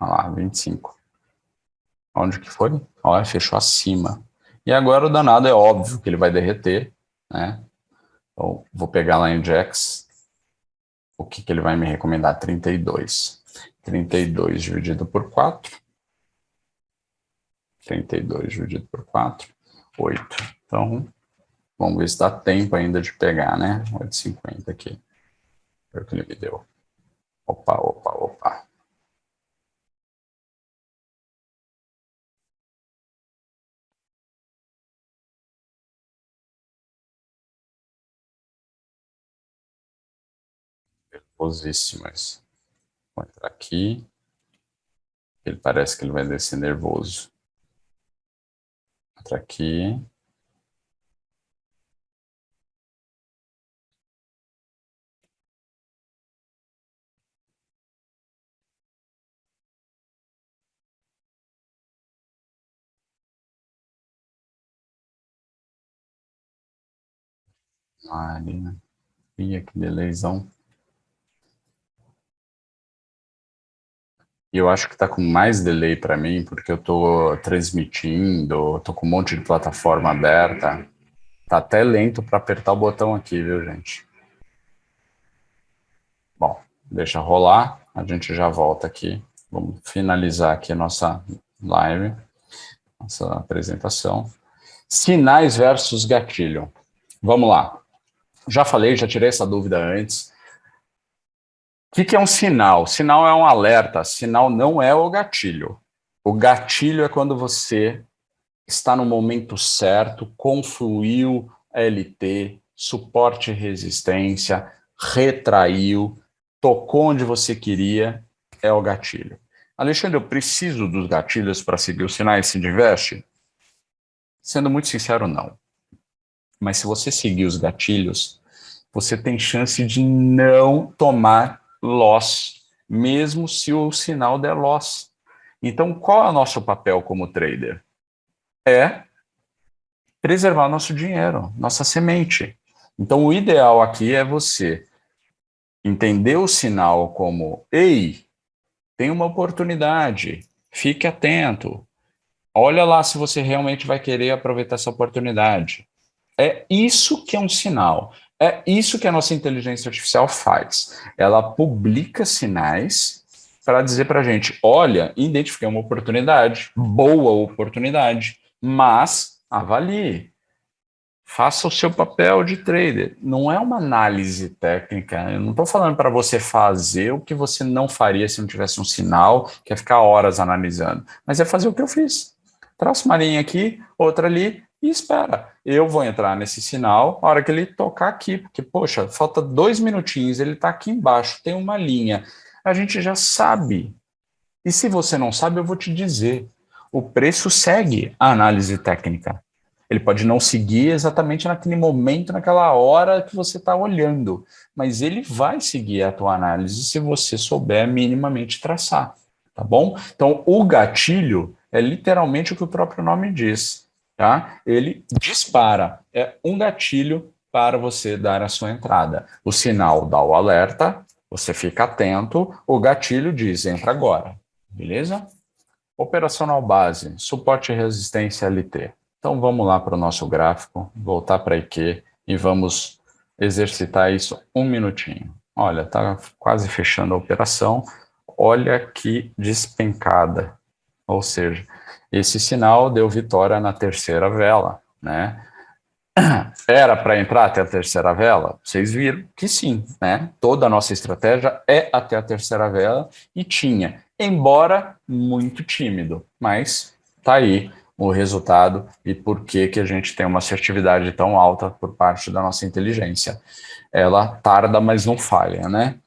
Olha lá, 25. Onde que foi? Olha, fechou acima. E agora o danado é óbvio que ele vai derreter, né? Então, vou pegar lá em Jax. O que ele vai me recomendar? 32. 32 dividido por 4. 32 dividido por 4, 8. Então, vamos ver se dá tempo ainda de pegar, né? 8,50 aqui. Foi o que ele me deu. Opa, opa, opa. Nervosíssimas. Vou entrar aqui. Ele parece que ele vai descer nervoso. Entra aqui. Marina. Ih, que delayzão. E eu acho que tá com mais delay para mim, porque eu tô transmitindo, tô com um monte de plataforma aberta. Tá até lento para apertar o botão aqui, viu, gente? Bom, deixa rolar, a gente já volta aqui. Vamos finalizar aqui a nossa live, nossa apresentação. Sinais versus gatilho. Vamos lá. Já falei, já tirei essa dúvida antes. O que é um sinal? Sinal é um alerta, sinal não é o gatilho. O gatilho é quando você está no momento certo, confluiu LT, suporte e resistência, retraiu, tocou onde você queria, é o gatilho. Alexandre, eu preciso dos gatilhos para seguir os sinais se diverte? Sendo muito sincero, não. Mas se você seguir os gatilhos, você tem chance de não tomar loss, mesmo se o sinal der loss. Então, qual é o nosso papel como trader? É preservar nosso dinheiro, nossa semente. Então, o ideal aqui é você entender o sinal como: ei, tem uma oportunidade, fique atento, olha lá se você realmente vai querer aproveitar essa oportunidade. É isso que é um sinal. É isso que a nossa inteligência artificial faz. Ela publica sinais para dizer para a gente: olha, identifiquei uma oportunidade, boa oportunidade, mas avalie. Faça o seu papel de trader. Não é uma análise técnica. Eu não estou falando para você fazer o que você não faria se não tivesse um sinal, que é ficar horas analisando. Mas é fazer o que eu fiz. Traça uma linha aqui, outra ali e espera. Eu vou entrar nesse sinal a hora que ele tocar aqui, porque, poxa, falta 2 minutinhos, ele está aqui embaixo, tem uma linha. A gente já sabe. E se você não sabe, eu vou te dizer. O preço segue a análise técnica. Ele pode não seguir exatamente naquele momento, naquela hora que você está olhando, mas ele vai seguir a tua análise se você souber minimamente traçar, tá bom? Então, o gatilho é literalmente o que o próprio nome diz, tá? Ele dispara, é um gatilho para você dar a sua entrada. O sinal dá o alerta, você fica atento, o gatilho diz, entra agora, beleza? Operacional base, suporte e resistência LT. Então vamos lá para o nosso gráfico, voltar para IQ e vamos exercitar isso um minutinho. Olha, tá quase fechando a operação. Olha que despencada. Ou seja, esse sinal deu vitória na terceira vela, né? Era para entrar até a terceira vela? Vocês viram que sim, né? Toda a nossa estratégia é até a terceira vela e tinha, embora muito tímido, mas tá aí o resultado e por que que a gente tem uma assertividade tão alta por parte da nossa inteligência. Ela tarda, mas não falha, né?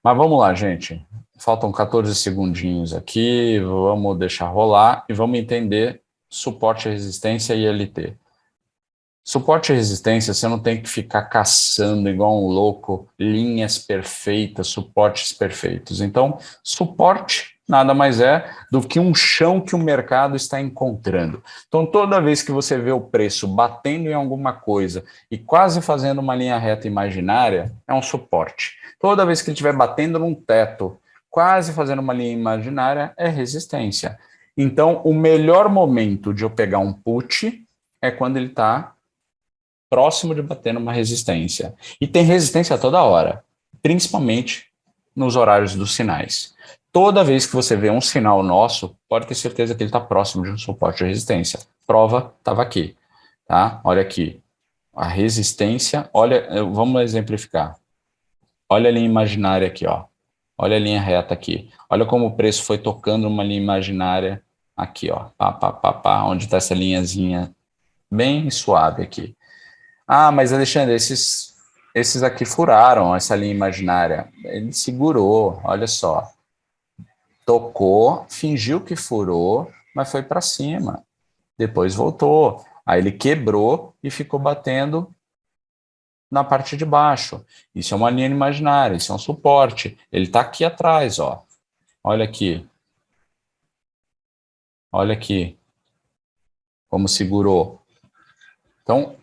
Mas vamos lá, gente. Faltam 14 segundinhos aqui, vamos deixar rolar e vamos entender suporte, resistência e LT. Suporte e resistência, você não tem que ficar caçando igual um louco linhas perfeitas, suportes perfeitos. Então, suporte nada mais é do que um chão que o mercado está encontrando. Então, toda vez que você vê o preço batendo em alguma coisa e quase fazendo uma linha reta imaginária, é um suporte. Toda vez que ele estiver batendo num teto, quase fazendo uma linha imaginária, é resistência. Então, o melhor momento de eu pegar um put é quando ele está próximo de bater numa resistência. E tem resistência toda hora, principalmente nos horários dos sinais. Toda vez que você vê um sinal nosso, pode ter certeza que ele está próximo de um suporte de resistência. Prova estava aqui, tá? Olha aqui. A resistência, olha, vamos exemplificar. Olha a linha imaginária aqui, ó. Olha a linha reta aqui. Olha como o preço foi tocando uma linha imaginária aqui, ó. Pá, pá, pá, pá, onde está essa linhazinha bem suave aqui. Ah, mas Alexandre, esses aqui furaram essa linha imaginária. Ele segurou, olha só. Tocou, fingiu que furou, mas foi para cima. Depois voltou. Aí ele quebrou e ficou batendo na parte de baixo. Isso é uma linha imaginária, isso é um suporte. Ele está aqui atrás, ó. Olha aqui. Olha aqui como segurou. Então,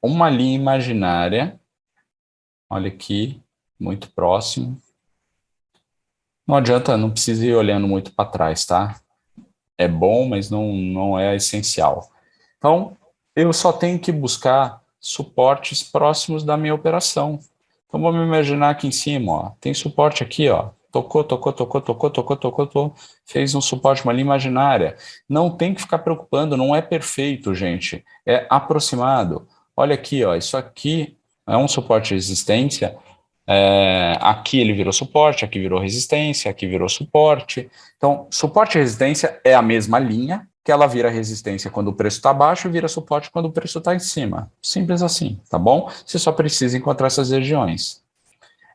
uma linha imaginária Olha aqui, muito próximo. Não adianta, não precisa ir olhando muito para trás, tá? É bom, mas não é essencial. Então, eu só tenho que buscar suportes próximos da minha operação. Então, vamos imaginar aqui em cima, ó, tem suporte aqui, ó. Tocou, tocou, tocou, tocou, tocou, tocou, tocou, fez um suporte, uma linha imaginária. Não tem que ficar preocupando, não é perfeito, gente. É aproximado. Olha aqui, ó, isso aqui é um suporte de resistência. Aqui ele virou suporte, aqui virou resistência, aqui virou suporte. Então, suporte e resistência é a mesma linha, que ela vira resistência quando o preço está baixo e vira suporte quando o preço está em cima. Simples assim, tá bom? Você só precisa encontrar essas regiões.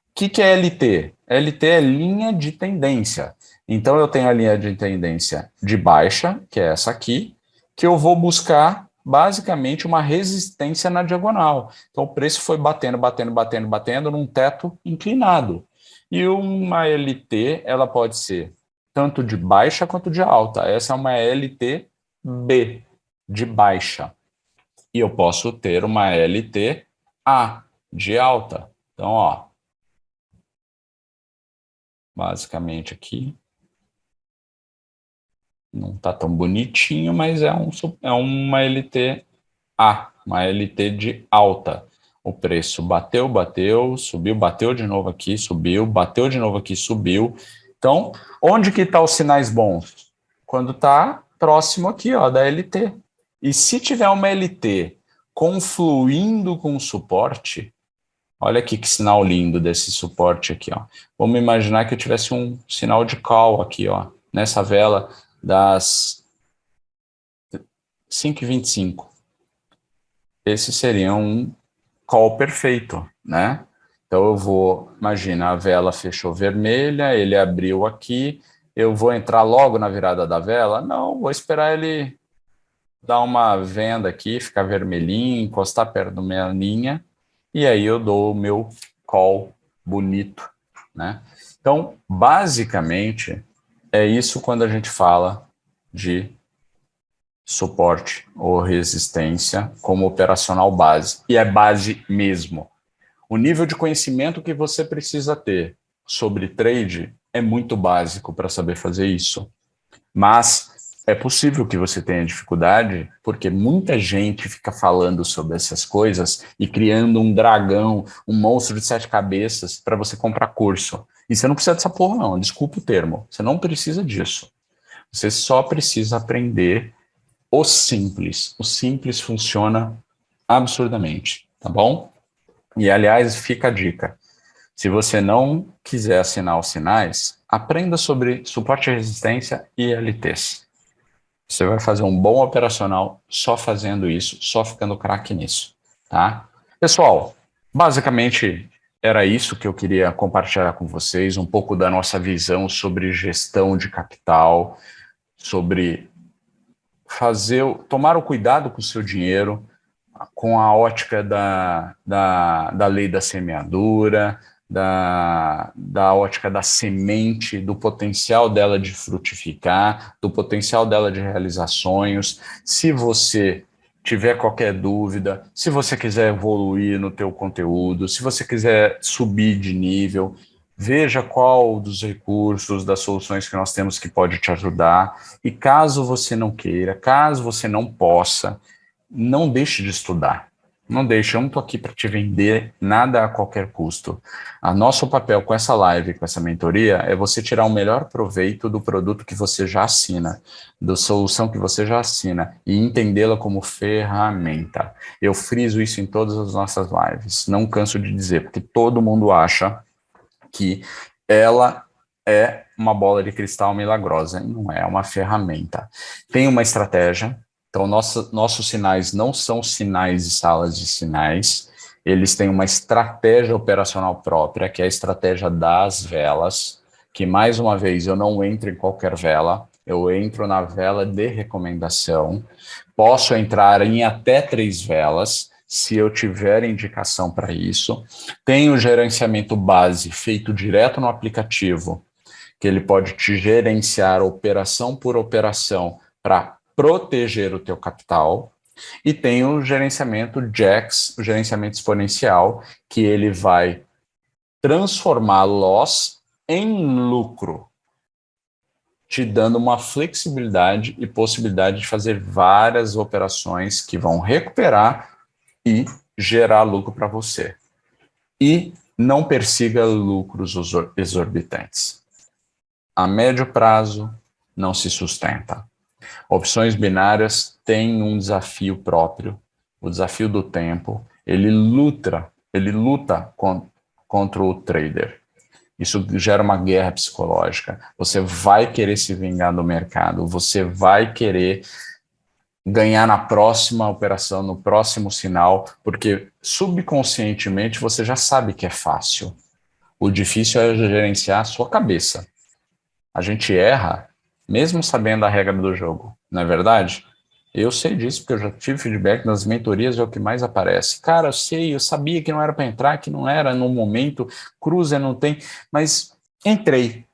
O que é LT? LT é linha de tendência. Então, eu tenho a linha de tendência de baixa, que é essa aqui, que eu vou buscar basicamente uma resistência na diagonal. Então, o preço foi batendo, batendo, batendo, batendo num teto inclinado. E uma LT, ela pode ser tanto de baixa quanto de alta. Essa é uma LT-B, de baixa. E eu posso ter uma LT-A, de alta. Então, ó, basicamente aqui, não está tão bonitinho, mas é uma LTA, uma LT de alta. O preço bateu, bateu, subiu, bateu de novo aqui, subiu, bateu de novo aqui, subiu. Então, onde que estão os sinais bons? Quando está próximo aqui, ó, da LT. E se tiver uma LT confluindo com o suporte, olha aqui que sinal lindo desse suporte aqui, ó. Vamos imaginar que eu tivesse um sinal de call aqui, ó, nessa vela das 5h25. Esse seria um call perfeito, né? Então eu vou, imagina, a vela fechou vermelha, ele abriu aqui, eu vou entrar logo na virada da vela? Não, vou esperar ele dar uma venda aqui, ficar vermelhinho, encostar perto da minha linha, e aí eu dou o meu call bonito, né? Então, basicamente, é isso quando a gente fala de suporte ou resistência como operacional base. E é base mesmo. O nível de conhecimento que você precisa ter sobre trade é muito básico para saber fazer isso. Mas é possível que você tenha dificuldade, porque muita gente fica falando sobre essas coisas e criando um dragão, um monstro de 7 cabeças para você comprar curso. E você não precisa dessa porra, não. Desculpa o termo. Você não precisa disso. Você só precisa aprender o simples. O simples funciona absurdamente, tá bom? E, aliás, fica a dica. Se você não quiser assinar os sinais, aprenda sobre suporte e resistência e LTs. Você vai fazer um bom operacional só fazendo isso, só ficando craque nisso, tá? Pessoal, basicamente era isso que eu queria compartilhar com vocês, um pouco da nossa visão sobre gestão de capital, sobre tomar o cuidado com o seu dinheiro, com a ótica da lei da semeadura, da ótica da semente, do potencial dela de frutificar, do potencial dela de realizar sonhos. Se você tiver qualquer dúvida, se você quiser evoluir no teu conteúdo, se você quiser subir de nível, veja qual dos recursos, das soluções que nós temos que pode te ajudar. E caso você não queira, caso você não possa, não deixe de estudar. Não deixe, eu não estou aqui para te vender nada a qualquer custo. O nosso papel com essa live, com essa mentoria, é você tirar o melhor proveito do produto que você já assina, da solução que você já assina, e entendê-la como ferramenta. Eu friso isso em todas as nossas lives, não canso de dizer, porque todo mundo acha que ela é uma bola de cristal milagrosa, não é uma ferramenta. Tem uma estratégia. Então, nossos sinais não são sinais de salas de sinais, eles têm uma estratégia operacional própria, que é a estratégia das velas, que, mais uma vez, eu não entro em qualquer vela, eu entro na vela de recomendação, posso entrar em até 3 velas, se eu tiver indicação para isso. Tem o gerenciamento base, feito direto no aplicativo, que ele pode te gerenciar operação por operação para proteger o teu capital. E tem o gerenciamento JAX, o gerenciamento exponencial, que ele vai transformar loss em lucro, te dando uma flexibilidade e possibilidade de fazer várias operações que vão recuperar e gerar lucro para você. E não persiga lucros exorbitantes. A médio prazo não se sustenta. Opções binárias têm um desafio próprio, o desafio do tempo. Ele luta contra o trader. Isso gera uma guerra psicológica. Você vai querer se vingar do mercado, você vai querer ganhar na próxima operação, no próximo sinal, porque subconscientemente você já sabe que é fácil. O difícil é gerenciar a sua cabeça. A gente erra mesmo sabendo a regra do jogo, não é verdade? Eu sei disso, porque eu já tive feedback nas mentorias, é o que mais aparece. Cara, eu sabia que não era para entrar, que não era no momento, cruza não tem, mas entrei.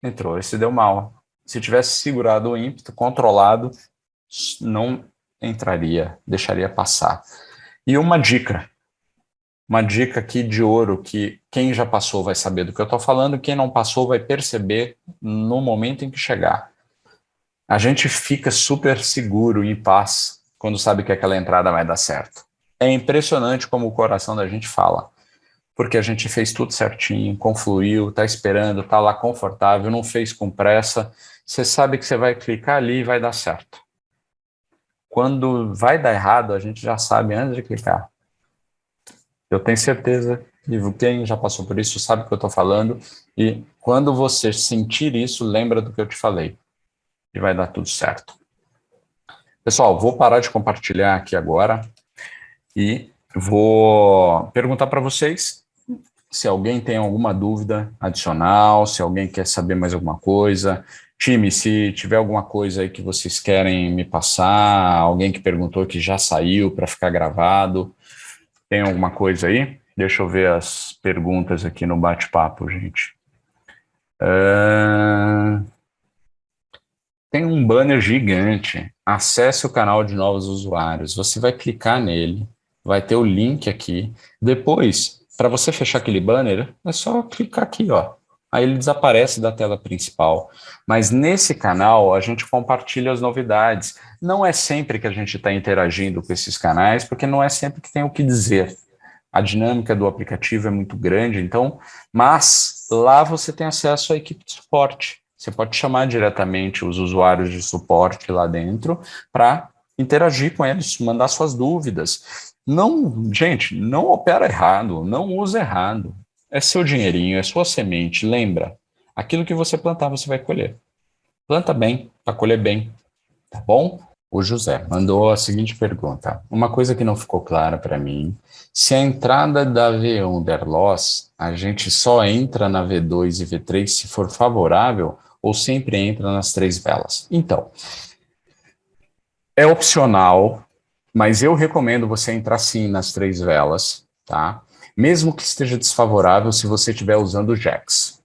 Entrou, e se deu mal. Se tivesse segurado o ímpeto, controlado, não entraria, deixaria passar. E uma dica aqui de ouro, que quem já passou vai saber do que eu estou falando, quem não passou vai perceber no momento em que chegar. A gente fica super seguro, em paz, quando sabe que aquela entrada vai dar certo. É impressionante como o coração da gente fala, porque a gente fez tudo certinho, confluiu, está esperando, está lá confortável, não fez com pressa, você sabe que você vai clicar ali e vai dar certo. Quando vai dar errado, a gente já sabe antes de clicar. Eu tenho certeza, e quem já passou por isso sabe o que eu estou falando, e quando você sentir isso, lembra do que eu te falei, e vai dar tudo certo. Pessoal, vou parar de compartilhar aqui agora, e vou perguntar para vocês se alguém tem alguma dúvida adicional, se alguém quer saber mais alguma coisa. Time, se tiver alguma coisa aí que vocês querem me passar, alguém que perguntou que já saiu para ficar gravado, tem alguma coisa aí? Deixa eu ver as perguntas aqui no bate-papo, gente. Tem um banner gigante. Acesse o canal de novos usuários. Você vai clicar nele, vai ter o link aqui. Depois, para você fechar aquele banner, é só clicar aqui, ó. Aí ele desaparece da tela principal. Mas nesse canal, a gente compartilha as novidades. Não é sempre que a gente está interagindo com esses canais, porque não é sempre que tem o que dizer. A dinâmica do aplicativo é muito grande, então, mas lá você tem acesso à equipe de suporte. Você pode chamar diretamente os usuários de suporte lá dentro para interagir com eles, mandar suas dúvidas. Não, gente, não opera errado, não usa errado. É seu dinheirinho, é sua semente. Lembra, aquilo que você plantar, você vai colher. Planta bem, para colher bem, tá bom? O José mandou a seguinte pergunta. Uma coisa que não ficou clara para mim, se a entrada da V1 der loss, a gente só entra na V2 e V3 se for favorável ou sempre entra nas 3 velas? Então, é opcional, mas eu recomendo você entrar sim nas 3 velas, tá? Mesmo que esteja desfavorável se você estiver usando JAX.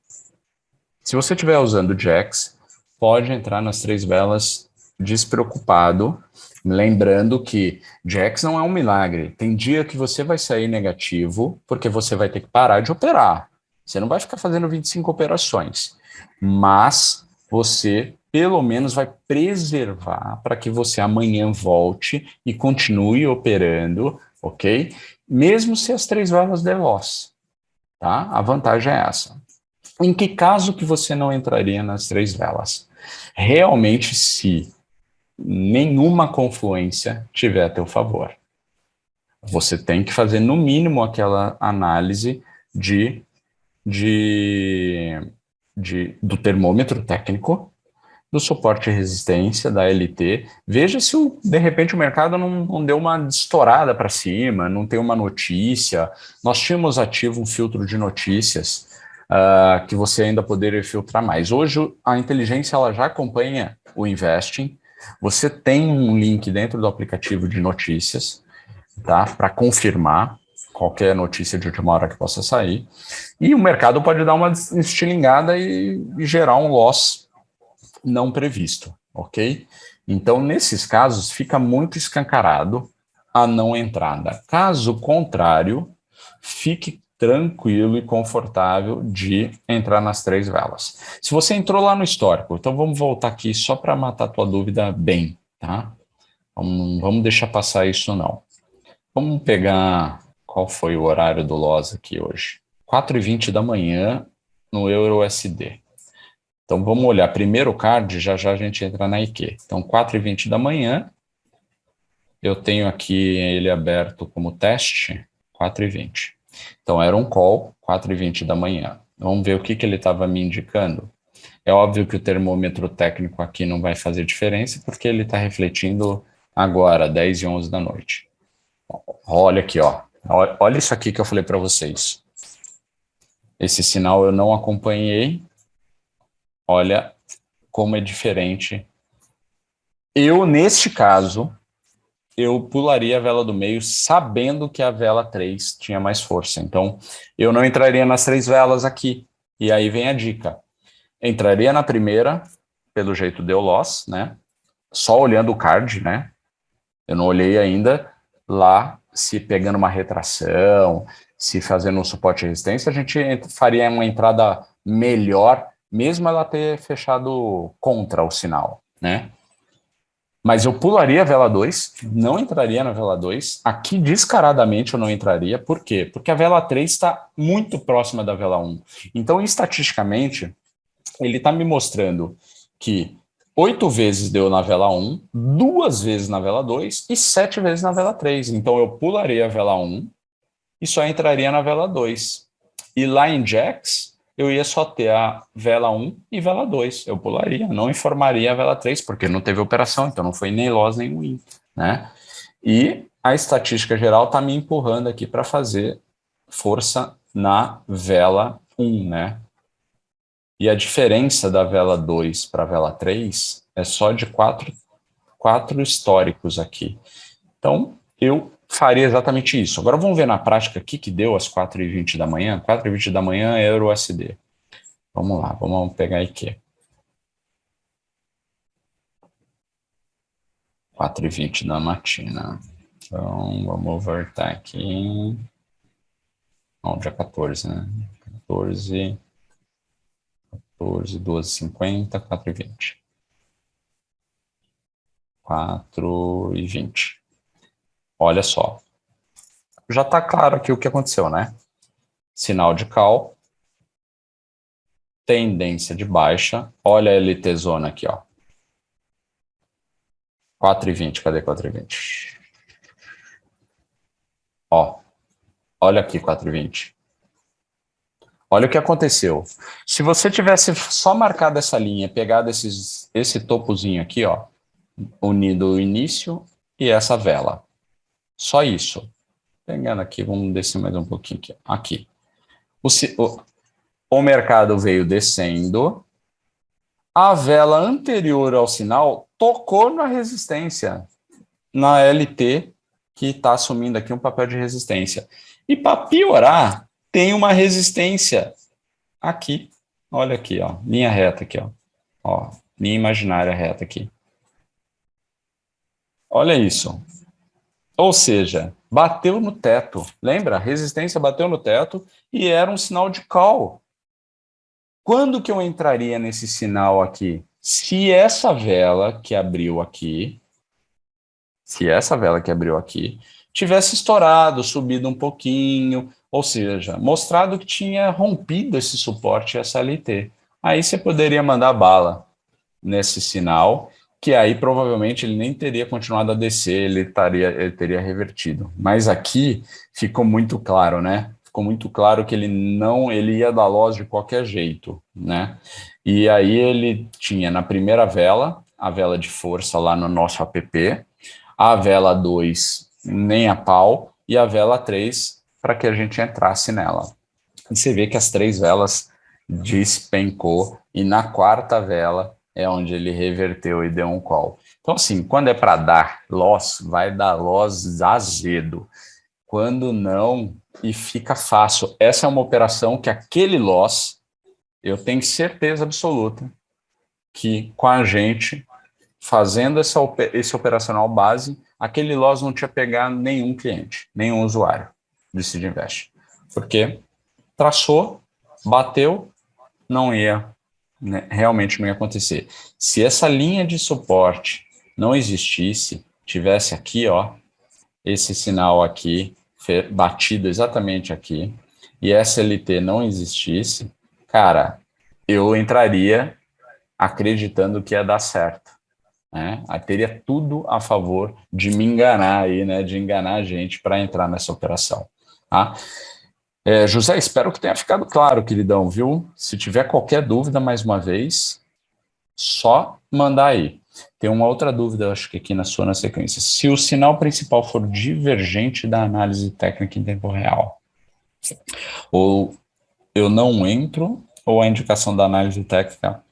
Se você estiver usando JAX, pode entrar nas 3 velas despreocupado, lembrando que JAX não é um milagre. Tem dia que você vai sair negativo, porque você vai ter que parar de operar. Você não vai ficar fazendo 25 operações, mas você pelo menos vai preservar para que você amanhã volte e continue operando, ok? Mesmo se as 3 velas der loss, tá? A vantagem é essa. Em que caso que você não entraria nas 3 velas? Realmente, se nenhuma confluência tiver a teu favor. Você tem que fazer, no mínimo, aquela análise do termômetro técnico, do suporte e resistência, da LT. Veja se, de repente, o mercado não deu uma estourada para cima, não tem uma notícia. Nós tínhamos ativo um filtro de notícias que você ainda poderia filtrar mais. Hoje, a inteligência ela já acompanha o investing. Você tem um link dentro do aplicativo de notícias, tá? Para confirmar qualquer notícia de última hora que possa sair. E o mercado pode dar uma estilingada e gerar um loss não previsto, ok? Então, nesses casos, fica muito escancarado a não entrada. Caso contrário, fique tranquilo e confortável de entrar nas 3 velas. Se você entrou lá no histórico, então vamos voltar aqui só para matar a tua dúvida bem, tá? Vamos deixar passar isso não. Vamos pegar qual foi o horário do Loss aqui hoje. 4h20 da manhã no EURUSD. Então vamos olhar primeiro o card, já já a gente entra na IQ. Então 4h20 da manhã, eu tenho aqui ele aberto como teste, 4h20. Então era um call, 4h20 da manhã. Vamos ver o que ele estava me indicando. É óbvio que o termômetro técnico aqui não vai fazer diferença, porque ele está refletindo agora, 10h11 da noite. Olha aqui, ó. Olha isso aqui que eu falei para vocês. Esse sinal eu não acompanhei. Olha como é diferente. Neste caso, eu pularia a vela do meio sabendo que a vela 3 tinha mais força. Então, eu não entraria nas 3 velas aqui. E aí vem a dica. Entraria na primeira, pelo jeito deu loss, né? Só olhando o card, né? Eu não olhei ainda lá se pegando uma retração, se fazendo um suporte e resistência, a gente faria uma entrada melhor, mesmo ela ter fechado contra o sinal, né? Mas eu pularia a vela 2, não entraria na vela 2. Aqui, descaradamente, eu não entraria. Por quê? Porque a vela 3 está muito próxima da vela 1. Então, estatisticamente, ele está me mostrando que 8 vezes deu na vela 1, 2 vezes na vela 2 e 7 vezes na vela 3. Então, eu pularia a vela 1 e só entraria na vela 2. E lá em Jacks, eu ia só ter a vela 1 e vela 2. Eu pularia, não informaria a vela 3, porque não teve operação, então não foi nem loss nem win, né? E a estatística geral está me empurrando aqui para fazer força na vela 1, né? E a diferença da vela 2 para a vela 3 é só de 4 históricos aqui. Então, eu faria exatamente isso. Agora vamos ver na prática o que deu às 4h20 da manhã. 4h20 da manhã é EURUSD. Vamos lá, vamos pegar aqui. 4h20 da matina. Então, vamos voltar aqui. Não, dia 14, né? 14, 12h50, 4h20. 4h20. Olha só. Já está claro aqui o que aconteceu, né? Sinal de call. Tendência de baixa. Olha a LT zona aqui, ó. 4h20, cadê 4h20? Ó, olha aqui 4h20. Olha o que aconteceu. Se você tivesse só marcado essa linha, pegado esse topozinho aqui, ó, unido o início e essa vela. Só isso. Pegando aqui, vamos descer mais um pouquinho aqui. O mercado veio descendo. A vela anterior ao sinal tocou na resistência, na LT, que está assumindo aqui um papel de resistência. E para piorar, tem uma resistência aqui. Olha aqui, ó, linha reta aqui, ó, linha imaginária reta aqui. Olha isso. Ou seja, bateu no teto. Lembra? A resistência bateu no teto e era um sinal de call. Quando que eu entraria nesse sinal aqui? Se essa vela que abriu aqui, tivesse estourado, subido um pouquinho, ou seja, mostrado que tinha rompido esse suporte SLT. Aí você poderia mandar bala nesse sinal, que aí provavelmente ele nem teria continuado a descer, ele teria revertido. Mas aqui ficou muito claro, né? Ficou muito claro que ele ia dar loss de qualquer jeito, né? E aí ele tinha na primeira vela, a vela de força lá no nosso app, a vela 2 nem a pau, e a vela 3 para que a gente entrasse nela. E você vê que as 3 velas despencou, e na quarta vela é onde ele reverteu e deu um call. Então, assim, quando é para dar loss, vai dar loss azedo. Quando não, e fica fácil. Essa é uma operação que aquele loss, eu tenho certeza absoluta que com a gente fazendo esse operacional base, aquele loss não tinha pegado nenhum cliente, nenhum usuário do Seed Invest. Porque traçou, bateu, não ia, né, realmente não ia acontecer. Se essa linha de suporte não existisse, tivesse aqui, ó, esse sinal aqui, batido exatamente aqui, e SLT não existisse, cara, eu entraria acreditando que ia dar certo, né? Aí teria tudo a favor de me enganar aí, né? De enganar a gente para entrar nessa operação, tá? José, espero que tenha ficado claro, queridão, viu? Se tiver qualquer dúvida, mais uma vez, só mandar aí. Tem uma outra dúvida, acho que aqui na sequência. Se o sinal principal for divergente da análise técnica em tempo real, ou eu não entro, ou a indicação da análise técnica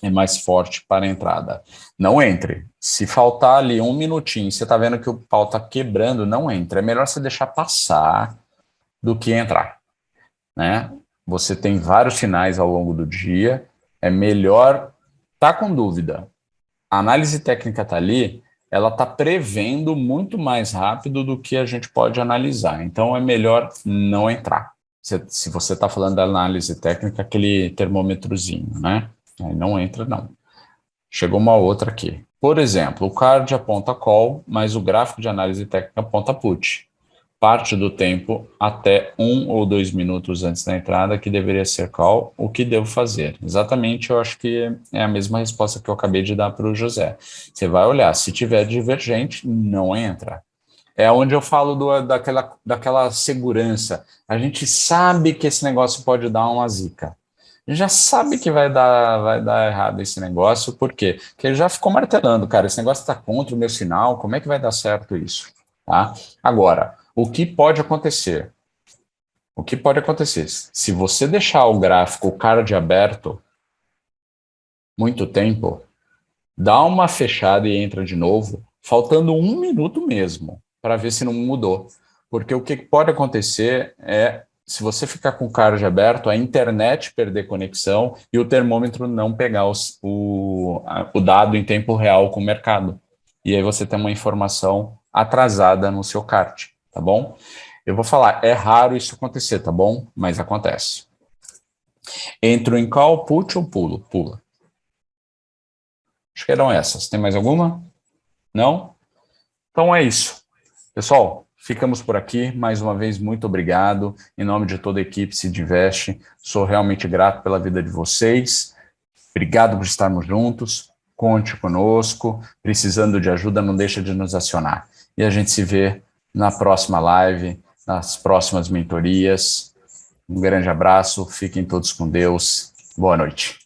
é mais forte para a entrada. Não entre. Se faltar ali um minutinho, você está vendo que o pau está quebrando, não entre. É melhor você deixar passar do que entrar, né? Você tem vários sinais ao longo do dia, é melhor tá com dúvida. A análise técnica está ali, ela está prevendo muito mais rápido do que a gente pode analisar. Então é melhor não entrar. Se você está falando da análise técnica, aquele termômetrozinho, né? Aí não entra, não. Chegou uma outra aqui. Por exemplo, o card aponta call, mas o gráfico de análise técnica aponta put. Parte do tempo até 1 ou 2 minutos antes da entrada, que deveria ser call, o que devo fazer? Exatamente, eu acho que é a mesma resposta que eu acabei de dar para o José. Você vai olhar, se tiver divergente, não entra. É onde eu falo daquela segurança. A gente sabe que esse negócio pode dar uma zica. Já sabe que vai dar errado esse negócio, por quê? Porque ele já ficou martelando, cara, esse negócio está contra o meu sinal, como é que vai dar certo isso? Tá? Agora, o que pode acontecer? O que pode acontecer? Se você deixar o gráfico, o card aberto, muito tempo, dá uma fechada e entra de novo, faltando 1 minuto mesmo, para ver se não mudou. Porque o que pode acontecer é, se você ficar com o card aberto, a internet perder conexão e o termômetro não pegar o dado em tempo real com o mercado. E aí você tem uma informação atrasada no seu card, tá bom? Eu vou falar, é raro isso acontecer, tá bom? Mas acontece. Entro em call, put ou pulo? Pula. Acho que eram essas. Tem mais alguma? Não? Então é isso. Pessoal, ficamos por aqui. Mais uma vez, muito obrigado. Em nome de toda a equipe Se Diveste, sou realmente grato pela vida de vocês. Obrigado por estarmos juntos. Conte conosco. Precisando de ajuda, não deixa de nos acionar. E a gente se vê na próxima live, nas próximas mentorias. Um grande abraço. Fiquem todos com Deus. Boa noite.